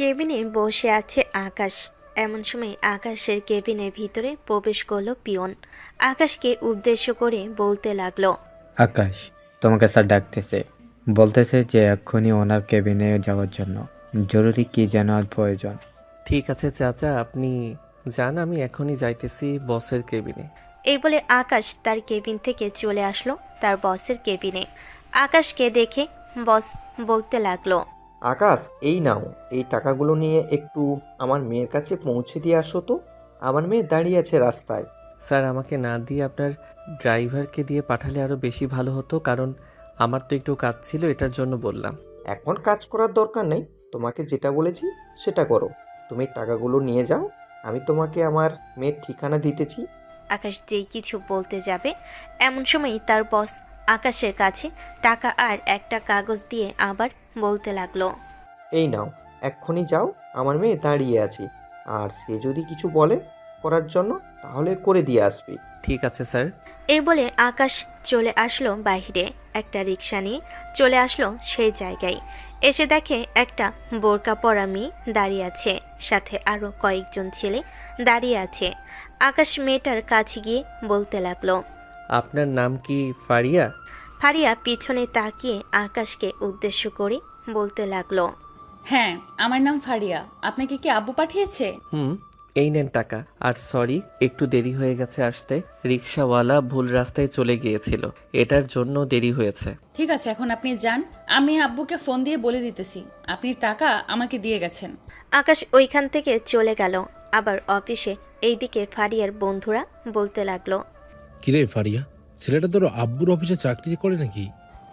কেবিনে বসে আছে আকাশ। এমন সময় আকাশের কেবিনের ভিতরে প্রবেশ করলো পিয়ন। আকাশকে উদ্দেশ্য করে বলতে লাগলো, আকাশ, তোমাকে স্যার ডাকতেছে। বলতেছে যে এক্ষুনি ওনার কেবিনে যাওয়ার জন্য। জরুরি কি যেন আজ প্রয়োজন। ঠিক আছে চাচা, আপনি যান, আমি এখনই যাইতেছি বসের কেবিনে। এই বলে আকাশ তার কেবিন থেকে চলে আসলো তার বসের কেবিনে। আকাশকে দেখে বস বলতে লাগলো, আকাশ, এই নাও, এই টাকাগুলো নিয়ে একটু আমার মেয়ের কাছে পৌঁছে দিয়ে আসো তো। আমার মেয়ে দাঁড়িয়ে আছে রাস্তায়। স্যার, আমাকে না দিয়ে আপনার ড্রাইভারকে দিয়ে পাঠালে আরও বেশি ভালো হতো, কারণ আমার তো একটু কাজ ছিল, এটার জন্য বললাম। এখন কাজ করার দরকার নেই, তোমাকে যেটা বলেছি সেটা করো। তুমি টাকাগুলো নিয়ে যাও, আমি তোমাকে আমার মেয়ের ঠিকানা দিতেছি। আকাশ যেই কিছু বলতে যাবে এমন সময় তার বস আকাশের কাছে টাকা আর একটা কাগজ দিয়ে আবার বলতে লাগলো, এই নাও, এক্ষুনি যাও, আমার মেয়ে দাঁড়িয়ে আছে, আর সে যদি কিছু বলে করার জন্য তাহলে করে দিয়ে আসবি। ঠিক আছে স্যার। এই বলে আকাশ চলে আসলো বাইরে। একটা রিক্সা নিয়ে চলে আসলো সেই জায়গায়। এসে দেখে একটা বোরকা পরা মেয়ে দাঁড়িয়ে আছে, সাথে আরো কয়েকজন ছেলে দাঁড়িয়ে আছে। আকাশ মেয়েটার কাছে গিয়ে বলতে লাগলো, আপনার নাম কি ফারিয়া? ফারিয়া পিছনে তাকিয়ে আকাশকে উদ্দেশ্য করে বলতে লাগলো, হ্যাঁ, আমার নাম ফারিয়া। আপনাকে কি আব্বু পাঠিয়েছে? হুম, এই নেন টাকা। আর সরি, একটু দেরি হয়ে গেছে আসতে, রিক্সাওয়ালা ভুল রাস্তায় চলে গিয়েছিল, এটার জন্য দেরি হয়েছে। ঠিক আছে, এখন আপনি যান। আমি আব্বুকে ফোন দিয়ে বলে দিতেছি আপনি টাকা আমাকে দিয়ে গেছেন। আকাশ ওইখান থেকে চলে গেল। আবার অফিসে এইদিকে ফারিয়ার বন্ধুরা বলতে লাগলো, কিরে ফারিয়া, ছেলেটা তোর আব্বুর অফিসে চাকরি করে নাকি?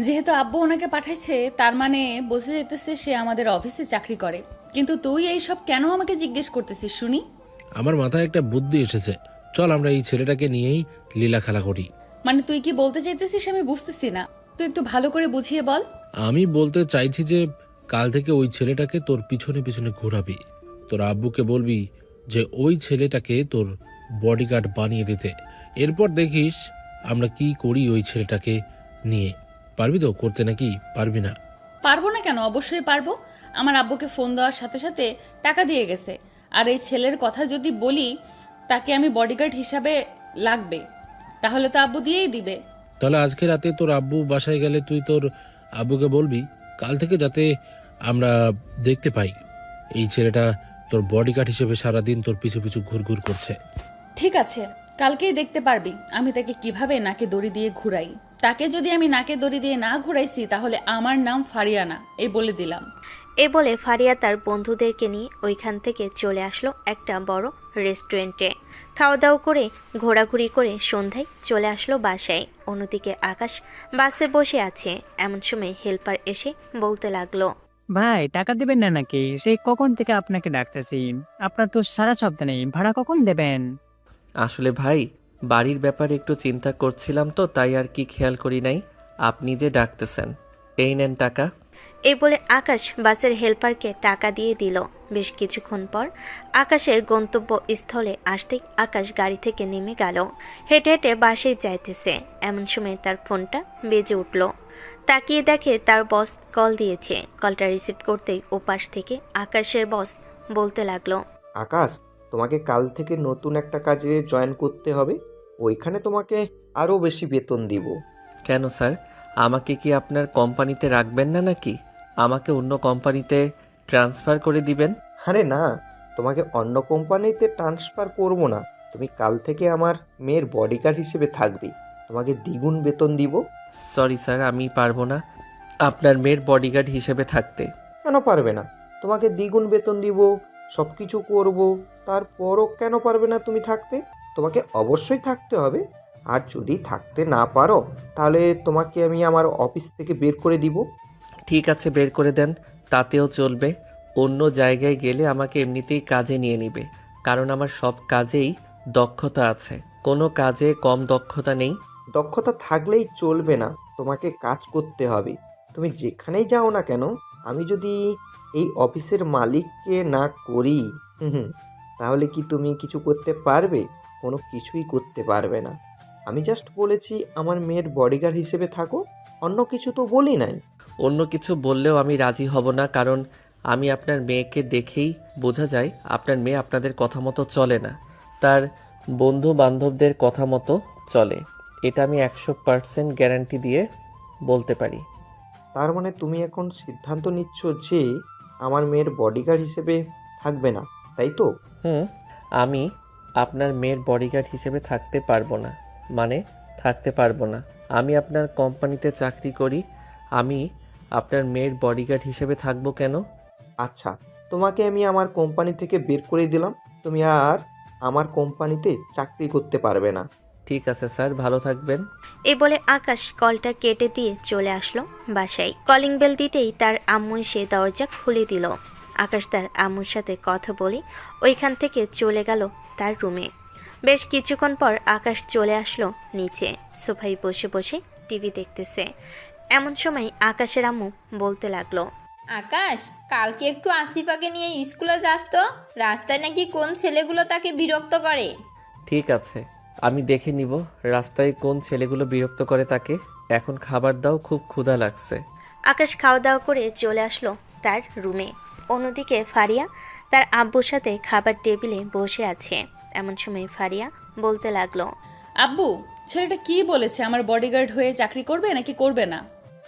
যেহেতু আব্বু ওনাকে পাঠাইছে, তার মানে বোঝা যেতেছে সে আমাদের অফিসে চাকরি করে। কিন্তু তুই এইসব কেন আমাকে জিজ্ঞেস করতেছিস শুনি? আমার মাথায় একটা বুদ্ধি এসেছে, চল আমরা এই ছেলেটাকে নিয়েই লীলা খেলা করি। মানে তুই কি বলতে চাইতেছিস আমি বুঝতেছি না, তুই একটু ভালো করে বুঝিয়ে বল। আমি বলতে চাইছি যে কাল থেকে ওই ছেলেটাকে তোর পিছনে পিছনে ঘোরাবি। তোর আব্বুকে বলবি যে ওই ছেলেটাকে তোর বডিগার্ড বানিয়ে দিতে। এরপর দেখিস আমরা কি করি ওই ছেলেটাকে নিয়ে। পারবি তো করতে নাকি পারবি না? পারবো না কেন, অবশ্যই পারবো। আমার আব্বুকে ফোন দেওয়ার সাথে সাথে টাকা দিয়ে গেছে। আর এই ছেলের কথা যদি বলি তাকে আমি বডিগার্ড হিসাবে লাগবে, তাহলে তো আব্বু দিয়েই দিবে। তাহলে আজকে রাতে তোর আব্বু বাসায় গেলে তুই তোর আব্বুকে বলবি কাল থেকে যাতে আমরা দেখতে পাই এই ছেলেটা তোর বডিগার্ড হিসেবে সারাদিন তোর পিছু পিছু ঘুরঘুর করছে। ঠিক আছে, কালকেই দেখতে পারবি আমি তাকে কিভাবে নাকে দড়ি দিয়ে ঘুরাই। তাকে যদি আমি নাকে দড়ি দিয়ে না ঘুরাইছি তাহলে আমার নাম ফারিয়া না, এই বলে দিলাম। এ বলে ফারিয়া তার বন্ধুদেরকে নিয়ে ওইখান থেকে চলে আসলো একটা বড় রেস্টুরেন্টে। খাওয়া দাওয়া করে ঘোরাঘুরি করে সন্ধ্যায় চলে আসলো বাসায়। অন্যদিকে আকাশ বাসে বসে আছে। এমন সময় হেল্পার এসে বলতে লাগলো, ভাই টাকা দিবেন না নাকি? সেই কখন থেকে আপনাকে ডাকতেছি, আপনার তো সারা সপ্তাহ নেই, ভাড়া কখন দেবেন? আসলে ভাই, বাড়ির ব্যাপারে একটু চিন্তা করছিলাম তো, তাই আর কি খেয়াল করি নাই। আপনি যে ডাকতেছেন, এই নেন টাকা। এই বলে আকাশ বাসের হেল্পারকে টাকা দিয়ে দিল। বেশ কিছুক্ষণ পর আকাশের গন্তব্যস্থলে আসতেই আকাশ গাড়ি থেকে নেমে গেল। হেঁটে হেঁটে বাসে যাইতেছে। এমন সময় তার ফোনটা বেজে উঠল। তাকিয়ে দেখে তার বস কল দিয়েছে। কলটা রিসিভ করতেই ওপাশ থেকে আকাশের বস বলতে লাগলো, আকাশ, তোমাকে কাল থেকে নতুন একটা কাজে জয়েন করতে হবে। ওইখানে তোমাকে আরও বেশি বেতন দিব। কেন স্যার, আমাকে কি আপনার কোম্পানিতে রাখবেন না নাকি? আমাকে অন্য কোম্পানিতে ট্রান্সফার করে দিবেন? আরে না, তোমাকে অন্য কোম্পানিতে ট্রান্সফার করব না। তুমি কাল থেকে আমার মেয়ের বডিগার্ড হিসেবে থাকবে, তোমাকে দ্বিগুণ বেতন দিব। সরি স্যার, আমি পারবো না আপনার মেয়ের বডিগার্ড হিসেবে থাকতে। কেন পারবে না? তোমাকে দ্বিগুণ বেতন দিব, সব কিছু করবো, তারপরও কেন পারবে না তুমি থাকতে? তোমাকে অবশ্যই থাকতে হবে। আর যদি থাকতে না পারো তাহলে তোমাকে আমি আমার অফিস থেকে বের করে দিব। ঠিক আছে, বের করে দেন, তাতেও চলবে। অন্য জায়গায় গেলে আমাকে এমনিতেই কাজে নিয়ে নিবে, কারণ আমার সব কাজেই দক্ষতা আছে, কোনো কাজে কম দক্ষতা নেই। দক্ষতা থাকলেই চলবে না, তোমাকে কাজ করতে হবে। তুমি যেখানেই যাও না কেন, আমি যদি এই অফিসের মালিককে না করি, হুম, তাহলে কি তুমি কিছু করতে পারবে? কোনো কিছুই করতে পারবে না। আমি জাস্ট বলেছি আমার মেয়ের বডিগার্ড হিসেবে থাকো, অন্য কিছু তো বলি নাই। অন্য কিছু বললেও আমি রাজি হব না, কারণ আমি আপনার মেয়েকে দেখেই বোঝা যায় আপনার মেয়ে আপনাদের কথা মতো চলে না, তার বন্ধু বান্ধবদের কথা মতো চলে। এটা আমি 100% গ্যারান্টি দিয়ে বলতে পারি। তার মানে তুমি এখন সিদ্ধান্ত নিচ্ছ যে আমার মেয়ের বডিগার্ড হিসেবে থাকবে না, তাই তো? আমি আপনার মেয়ের বডিগার্ড হিসেবে থাকতে পারবো না। মানে থাকতে পারবো না। আমি আপনার কোম্পানিতে চাকরি করি, আমি আপনার মেয়ের বডিগার্ড হিসেবে থাকবো কেন? আচ্ছা, তোমাকে আমি আমার কোম্পানি থেকে বের করে দিলাম, তুমি আর আমার কোম্পানিতে চাকরি করতে পারবে না। ঠিক আছে স্যার, ভালো থাকবেন। এই বলে আকাশ কলটা কেটে দিয়ে চলে আসলো বাসায়। কলিং বেল দিতেই তার আম্মু এসে দরজা খুলে দিল। আকাশ তার আম্মুর সাথে কথা বলে ওইখান থেকে চলে গেল তার রুমে। বেশ কিছুক্ষণ পর আকাশ চলে আসলো নিচে, সোফায় বসে বসে টিভি দেখতেছে। এমন সময় আকাশের আম্মু বলতে লাগলো, আকাশ, কালকে একটু আসিফাকে নিয়ে স্কুলে যাস তো, রাস্তায় নাকি কোন ছেলেগুলো তাকে বিরক্ত করে। ঠিক আছে, আমি দেখে নিব রাস্তায় কোন ছেলেগুলো বিরক্ত করে তাকে। এখন খাবার দাও, খুব ক্ষুধা লাগছে। আকাশ খাওয়া দাওয়া করে চলে আসলো তার রুমে। অন্যদিকে ফারিয়া তার আব্বুর সাথে খাবার টেবিলে বসে আছে। এমন সময় ফারিয়া বলতে লাগলো, আব্বু, ছেলেটা কি বলেছে আমার বডিগার্ড হয়ে চাকরি করবে নাকি করবে না?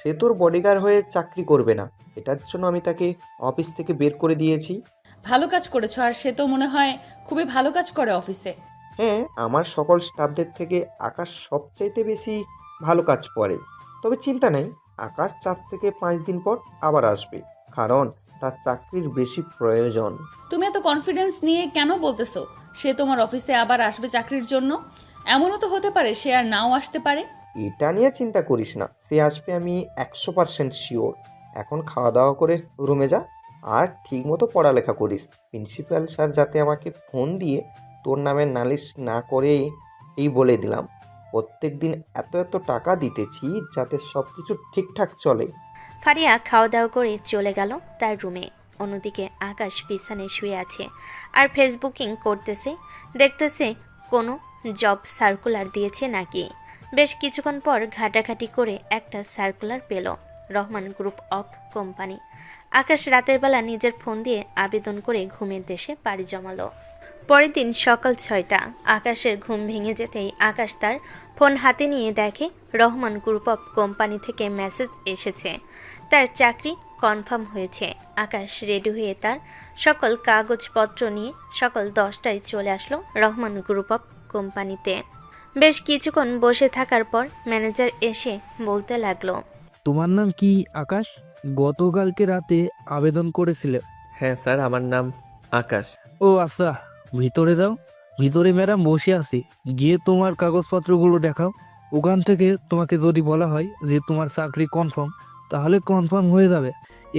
সে তোর বডিগার্ড হয়ে চাকরি করবে না, এটার জন্য আমি তাকে অফিস থেকে বের করে দিয়েছি। ভালো কাজ করেছো, আর সে তো মনে হয় খুবই ভালো কাজ করে অফিসে। হ্যাঁ, আমার সকল স্টাফদের থেকে আকাশ সবচাইতে বেশি ভালো কাজ করে। তবে চিন্তা নেই, আকাশ 4 থেকে 5 দিন পর আবার আসবে, কারণ তার চাকরির বেশি প্রয়োজন। তুমি এত কনফিডেন্স নিয়ে কেন বলতেছো সে তোমার অফিসে আবার আসবে চাকরির জন্য? এমনও তো হতে পারে সে আর নাও আসতে পারে। এটা নিয়ে চিন্তা করিস না, সে আসবে, আমি 100% শিওর। এখন খাওয়া দাওয়া করে রুমে যা, আর ঠিকমতো পড়ালেখা করিস। প্রিন্সিপাল স্যার যাতে আমাকে ফোন দিয়ে তোর নামে নালিশ না করে, এই বলে দিলাম। প্রত্যেক দিন এত এত টাকা দিতেছি যাতে সব কিছু ঠিকঠাক চলে। ফারিয়া খাওয়া দাওয়া করে চলে গেল তার রুমে। অন্যদিকে আকাশ বিছানায় শুয়ে আছে আর ফেসবুকিং করতেছে, দেখতেছে কোনো জব সার্কুলার দিয়েছে নাকি। বেশ কিছুক্ষণ পর ঘাটাঘাটি করে একটা সার্কুলার পেল, রহমান গ্রুপ অফ কোম্পানি। আকাশ রাতের বেলা নিজের ফোন দিয়ে আবেদন করে ঘুমের দেশে পাড়ি জমালো। পরের দিন সকাল 6টা। আকাশের ঘুম ভেঙে যেতেই আকাশ তার ফোন হাতে নিয়ে দেখে রহমান গ্রুপ অফ কোম্পানি থেকে মেসেজ এসেছে, তার চাকরি কনফার্ম হয়েছে। আকাশ রেডি হয়ে তার সকল কাগজপত্র নিয়ে সকাল 10টায় চলে আসলো রহমান গ্রুপ অফ কোম্পানিতে। বেশ কিছুক্ষণ বসে থাকার পর ম্যানেজার এসে বলতে লাগলো, তোমার নাম কি আকাশ? গতকালকে রাতে আবেদন করেছিলে। হ্যাঁ স্যার, আমার নাম আকাশ। ও আচ্ছা, ভিতরে যাও, ভিতরে ম্যাডাম বসে আছি, গিয়ে তোমার কাগজপত্রগুলো দেখাও। ওখান থেকে তোমাকে যদি বলা হয় যে তোমার চাকরি কনফার্ম, তাহলে কনফার্ম হয়ে যাবে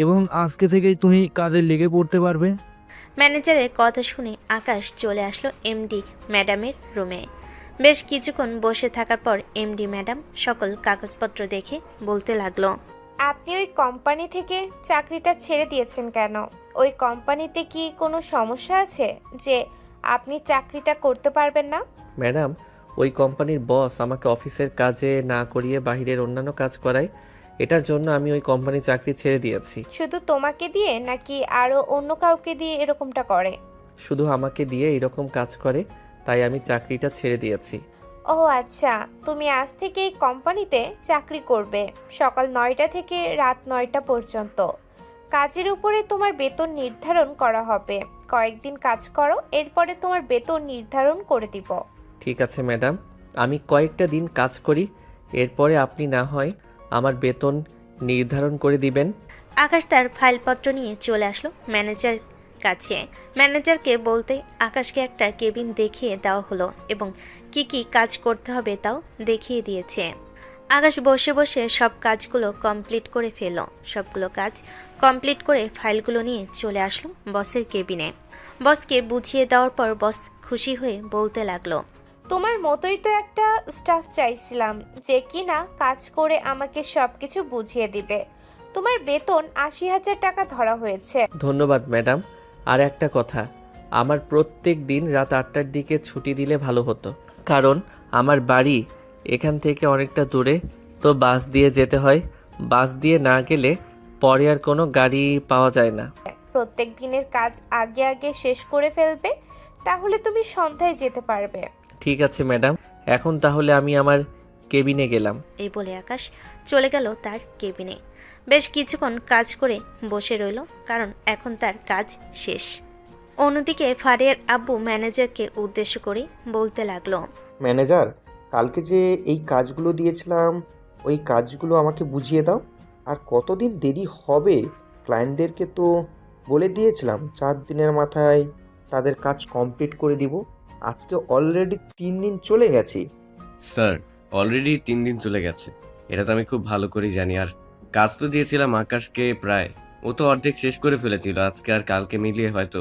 এবং আজকে থেকেই তুমি কাজে লেগে পড়তে পারবে। ম্যানেজারের কথা শুনে আকাশ চলে আসলো এমডি ম্যাডামের রুমে। বেশ কিছুক্ষণ বসে থাকার পর এমডি ম্যাডাম সকল কাগজপত্র দেখে বলতে লাগলো, আপনি ওই কোম্পানি থেকে চাকরিটা ছেড়ে দিয়েছেন কেন? ওই কোম্পানিতে কি কোনো সমস্যা আছে যে আপনি চাকরিটা করতে পারবেন না? ম্যাডাম, ওই কোম্পানির বস আমাকে অফিসের কাজে না করিয়ে বাইরের অন্যান্য কাজ করায়, এটার জন্য আমি ওই কোম্পানির চাকরি ছেড়ে দিয়েছি। শুধু তোমাকে দিয়ে নাকি আরও অন্য কাউকে দিয়ে এরকমটা করে? শুধু আমাকে দিয়ে এরকম কাজ করে, তাই আমি চাকরিটা ছেড়ে দিয়েছি। ও আচ্ছা, তুমি আজ থেকে এই কোম্পানিতে চাকরি করবে সকাল 9টা থেকে রাত 9টা পর্যন্ত। কাজের উপরে তোমার বেতন নির্ধারণ করা হবে। কয়েকদিন কাজ করো, এরপরে তোমার বেতন নির্ধারণ করে দিব। ঠিক আছে ম্যাডাম, আমি কয়েকটা দিন কাজ করি, এরপরে আপনি না হয় আমার বেতন নির্ধারণ করে দিবেন। আকাশ তার ফাইলপত্র নিয়ে চলে আসলো ম্যানেজার কাছে। ম্যানেজারকে বলতে আকাশকে একটা কেবিন দেখিয়ে দেওয়া হলো এবং কি কি কাজ করতে হবে তাও দেখিয়ে দিয়েছে। আকাশ বসে বসে সব কাজগুলো কমপ্লিট করে ফেলল। সবগুলো কাজ কমপ্লিট করে ফাইলগুলো নিয়ে চলে আসলো বসের কেবিনে। বসকে বুঝিয়ে দেওয়ার পর বস খুশি হয়ে বলতে লাগলো, তোমার মতোই তো একটা স্টাফ চাইছিলাম যে কিনা কাজ করে আমাকে সবকিছু বুঝিয়ে দিবে। তোমার বেতন 80,000 টাকা ধরা হয়েছে। ধন্যবাদ ম্যাডাম। আর একটা কথা, আমার প্রত্যেক দিন রাত 8টার দিকে ছুটি দিলে ভালো হতো, কারণ আমার বাড়ি এখান থেকে অনেকটা দূরে, তো বাস দিয়ে যেতে হয়। বাস দিয়ে না গেলে পরে আর কোনো গাড়ি পাওয়া যায় না। প্রত্যেক দিনের কাজ আগে আগে শেষ করে ফেলবে, তাহলে তুমি সন্ধ্যায় যেতে পারবে। ঠিক আছে ম্যাডাম, এখন তাহলে আমি আমার কেবিনে গেলাম। এই বলে আকাশ চলে গেল তার কেবিনে। বেশ কিছুক্ষণ কাজ করে বসে রইল, কারণ এখন তার কাজ শেষ। অন্যদিকে ফারিয়ার আব্বু ম্যানেজারকে উদ্দেশ্য করে বলতে লাগলো, ম্যানেজার, কালকে যে এই কাজগুলো দিয়েছিলাম ওই কাজগুলো আমাকে বুঝিয়ে দাও। আর কতদিন দেরি হবে? ক্লায়েন্টদেরকে তো বলে দিয়েছিলাম 4 দিনের মাথায় তাদের কাজ কমপ্লিট করে দিব। আজকে অলরেডি 3 দিন চলে গেছে। স্যার, অলরেডি 3 দিন চলে গেছে, এটা তো আমি খুব ভালো করে জানি। আর কাজ তো দিয়েছিলাম আকাশকে, প্রায় ও তো অর্ধেক শেষ করে ফেলেছিল। আজকে আর কালকে মিলিয়ে হয়তো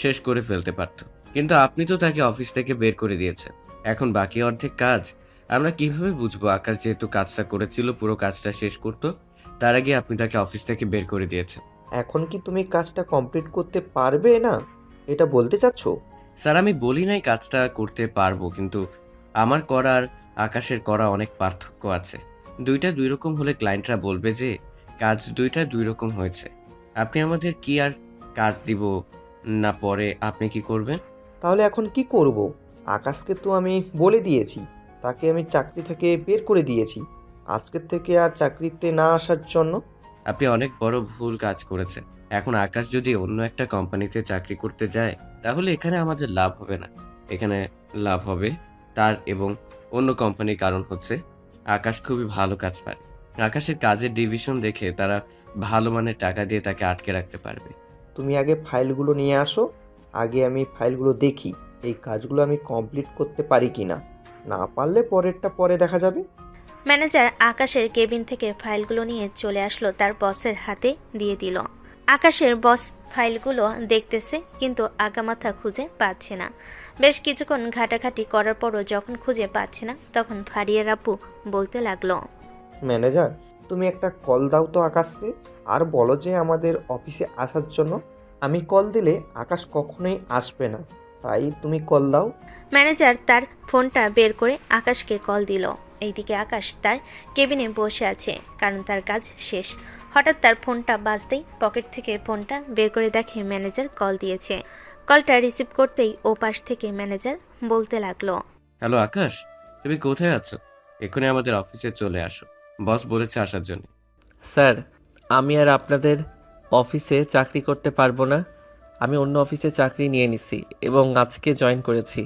শেষ করে ফেলতে পারতো, কিন্তু আপনি তো তাকে অফিস থেকে বের করে দিয়েছেন। এখন বাকি অর্ধেক কাজ আমরা কিভাবে বুঝবো? আকাশ যেহেতু কাজটা করেছিল, পুরো কাজটা শেষ করতো, তার আগে আপনি তাকে অফিস থেকে বের করে দিয়েছেন। এখন কি তুমি কাজটা কমপ্লিট করতে পারবে না, এটা বলতে চাচ্ছ? স্যার, আমি বলি নাই কাজটা করতে পারবো, কিন্তু আমার করার আকাশের করা অনেক পার্থক্য আছে। দুইটা দুই রকম হলে ক্লায়েন্টরা বলবে যে কাজ দুইটা দুই রকম হয়েছে। আপনি আমাদের কি আর কাজ দিব না, পরে আপনি কি করবেন? তাহলে এখন কি করব? আকাশকে তো আমি বলে দিয়েছি, তাকে আমি চাকরি থেকে বের করে দিয়েছি আজকের থেকে আর চাকরিতে না আসার জন্য। আপনি অনেক বড় ভুল কাজ করেছেন। এখন আকাশ যদি অন্য একটা কোম্পানিতে চাকরি করতে যায়, তাহলে এখানে আমাদের লাভ হবে না, এখানে লাভ হবে তার এবং অন্য কোম্পানির। কারণ হচ্ছে আকাশ খুবই ভালো কাজ পারে। আকাশের কাজের ডিভিশন দেখে তারা ভালো মানের টাকা দিয়ে তাকে আটকে রাখতে পারবে। তুমি আগে ফাইলগুলো নিয়ে আসো, আগে আমি ফাইলগুলো দেখি এই কাজগুলো আমি কমপ্লিট করতে পারি কি না। না পারলে পরেরটা পরে দেখা যাবে। ম্যানেজার আকাশের কেবিন থেকে ফাইলগুলো নিয়ে চলে আসলো, তার বসের হাতে দিয়ে দিল। আকাশের বস ফাইলগুলো দেখতেছে, কিন্তু আগামাথা খুঁজে পাচ্ছে না। বেশ কিছুক্ষণ ঘাটাঘাটি করার পরও যখন খুঁজে পাচ্ছে না, তখন ফারিয়ার আব্বু বলতে লাগলো, ম্যানেজার, তুমি একটা কল দাও তো আকাশকে, আর বলো যে আমাদের অফিসে আসার জন্য। আমি কল দিলে আকাশ কখনোই আসবে না, তাই তুমি কল দাও। ম্যানেজার তার ফোনটা বের করে আকাশকে কল দিল। এইদিকে আকাশ তার কেবিনে বসে আছে, কারণ তার কাজ শেষ। হঠাৎ তার ফোনটা বাজতেই পকেট থেকে ফোনটা বের করে দেখে ম্যানেজার কল দিয়েছে। কলটা রিসিভ করতেই ও পাশ থেকে ম্যানেজার বলতে লাগলো, হ্যালো আকাশ, তুমি কোথায় আছো? এক্ষুনি আমাদের অফিসে চলে আসো, বস বলেছে আসার জন্য। স্যার, আমি আর আপনাদের অফিসে চাকরি করতে পারবো না। আমি অন্য অফিসে চাকরি নিয়ে নিছি এবং আজকে জয়েন করেছি।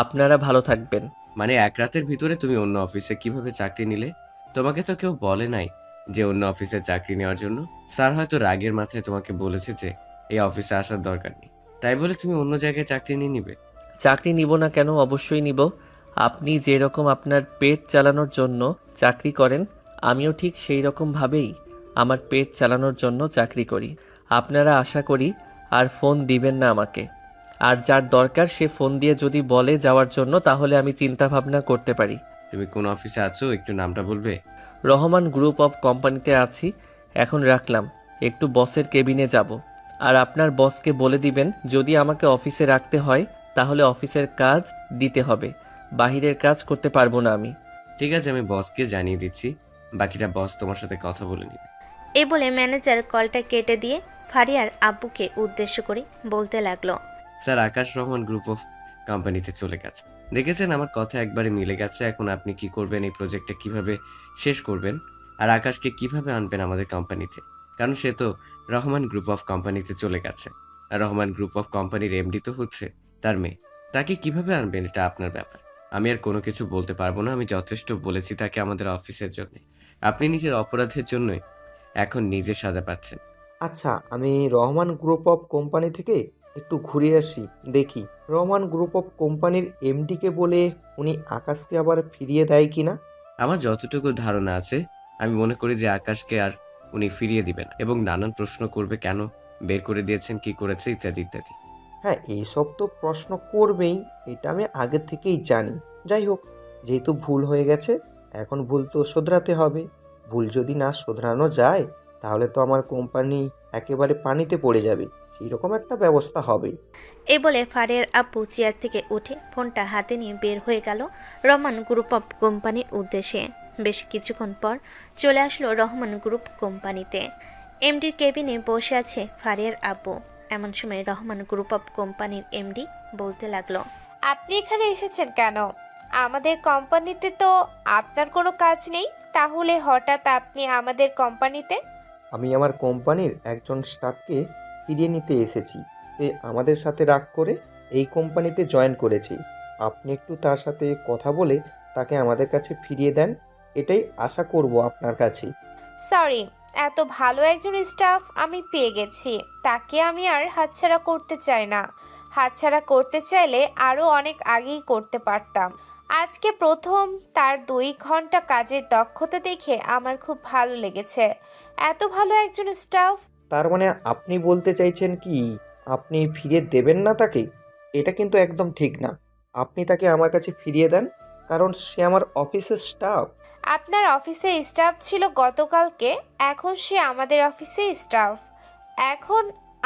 আপনারা ভালো থাকবেন। মানে এক রাতের ভিতরে তুমি অন্য অফিসে কিভাবে চাকরি নিলে? তোমাকে তো কেউ বলে নাই যে অন্য অফিসে চাকরি নেওয়ার জন্য। স্যার হয়তো রাগের মাথায় তোমাকে বলেছে যে এই অফিসে আসার দরকার নেই, তাই বলে তুমি অন্য জায়গায় চাকরি নিয়ে নিবে? চাকরি নিব না কেন? অবশ্যই নিব। আপনি যেরকম আপনার পেট চালানোর জন্য চাকরি করেন, আমিও ঠিক সেই রকমভাবেই আমার পেট চালানোর জন্য চাকরি করি। আপনারা আশা করি আর ফোন দিবেন না আমাকে। আর যার দরকার সে ফোন দিয়ে যদি বলে যাওয়ার জন্য, তাহলে আমি চিন্তা ভাবনা করতে পারি। তুমি কোন অফিসে আছো একটু নামটা বলবে? রহমান গ্রুপ অফ কোম্পানিতে আছি। এখন রাখলাম, একটু বসের কেবিনে যাব। আর আপনার বসকে বলে দিবেন যদি আমাকে অফিসে রাখতে হয় তাহলে অফিসের কাজ দিতে হবে, বাহিরের কাজ করতে পারবো না আমি। ঠিক আছে, আমি বসকে জানিয়ে দিচ্ছি, বাকিটা বস তোমার সাথে কথা বলে নিবে। এই বলে ম্যানেজার কলটা কেটে দিয়ে ফারিয়ার আব্বুকে উদ্দেশ্য করে বলতে লাগলো, sir, Akash Rahman group of কোম্পানিতে চলে গেছে। দেখেছেন, আমার কথা একবারে মিলে গেছে। এখন আপনি কি করবেন, এই প্রজেক্টটা কিভাবে শেষ করবেন, আর আকাশকে কিভাবে আনবেন আমাদের কোম্পানিতে? কারণ সে তো রহমান গ্রুপ অফ কোম্পানিতে চলে গেছে, আর রহমান গ্রুপ অফ কোম্পানির এমডি তো হচ্ছে তার মেয়ে। তাকে কিভাবে আনবেন এটা আপনার ব্যাপার। আমি আর কোনো কিছু বলতে পারবো না। আমি যথেষ্ট বলেছি তাকে আমাদের অফিসের জন্য। আপনি নিজের অপরাধের জন্যই এখন নিজে সাজা পাচ্ছেন। আচ্ছা, আমি রহমান গ্রুপ অফ কোম্পানি থেকে একটু ঘুরে আসি, দেখি রহমান গ্রুপ অফ কোম্পানির এমডিকে বলে উনি আকাশকে আবার ফিরিয়ে দেয় কিনা। আমার যতটুকু ধারণা আছে, আমি মনে করি যে আকাশকে আর উনি ফিরিয়ে দিবেন এবং নানান প্রশ্ন করবে, কেন বের করে দিয়েছেন, কি করেছে, ইত্যাদি ইত্যাদি। হ্যাঁ, এইসব তো প্রশ্ন করবেই, এটা আমি আগে থেকেই জানি। যাই হোক, যেহেতু ভুল হয়ে গেছে, এখন ভুল তো শোধরাতে হবে। ভুল যদি না শোধরানো যায় তাহলে তো আমার কোম্পানি একেবারে পানিতে পড়ে যাবে, সেই রকম একটা ব্যবস্থা হবে। এই বলে ফারিয়ার আব্বু চেয়ার থেকে উঠে ফোনটা হাতে নিয়ে বের হয়ে গেল রহমান গ্রুপ অফ কোম্পানির উদ্দেশ্যে। বেশ কিছুক্ষণ পর চলে আসলো রহমান গ্রুপ কোম্পানিতে। এমডির কেবিনে বসে আছে ফারিয়ার আব্বু। এমন সময় রহমান গ্রুপ অফ কোম্পানির এমডি বলতে লাগলো, আপনি এখানে এসেছেন কেন? আমাদের কোম্পানিতে তো আপনার কোনো কাজ নেই, তাহলে হঠাৎ আপনি আমাদের কোম্পানিতে? আমি আমার কোম্পানির একজন স্টাফকে ফিরিয়ে নিতে এসেছি। সে আমাদের সাথে রাগ করে এই কোম্পানিতে জয়েন করেছে। আপনি একটু তার সাথে কথা বলে তাকে আমাদের কাছে ফিরিয়ে দেন, এটাই আশা করব আপনার কাছে। সরি, এত ভালো একজন স্টাফ আমি পেয়ে গেছি, তাকে আমি আর হাতছাড়া করতে চাই না। হাতছাড়া করতে চাইলে আরও অনেক আগেই করতে পারতাম। আজকে প্রথম তার 2 ঘন্টা কাজের দক্ষতা দেখে আমার খুব ভালো লেগেছে। এত ভালো একজন স্টাফ। তার মানে আপনি বলতে চাইছেন কি আপনি ফিরিয়ে দেবেন না তাকে? এটা কিন্তু একদম ঠিক না। আপনি তাকে আমার কাছে ফিরিয়ে দেন, কারণ সে আমার অফিসের স্টাফ। আপনার অফিসে স্টাফ ছিল গতকালকে, এখন সে আমাদের অফিসে স্টাফ। এখন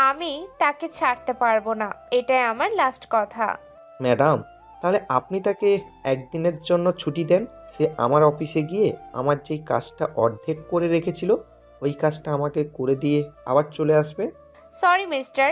আমি তাকে ছাড়তে পারবো না, এটাই আমার লাস্ট কথা। ম্যাডাম, তাহলে আপনি তাকে একদিনের জন্য ছুটি দেন। সে আমার অফিসে গিয়ে আমার যেই কাজটা অর্ধেক করে রেখেছিল ওই কাজটা আমাকে করে দিয়ে আবার চলে আসবে। সরি মিস্টার,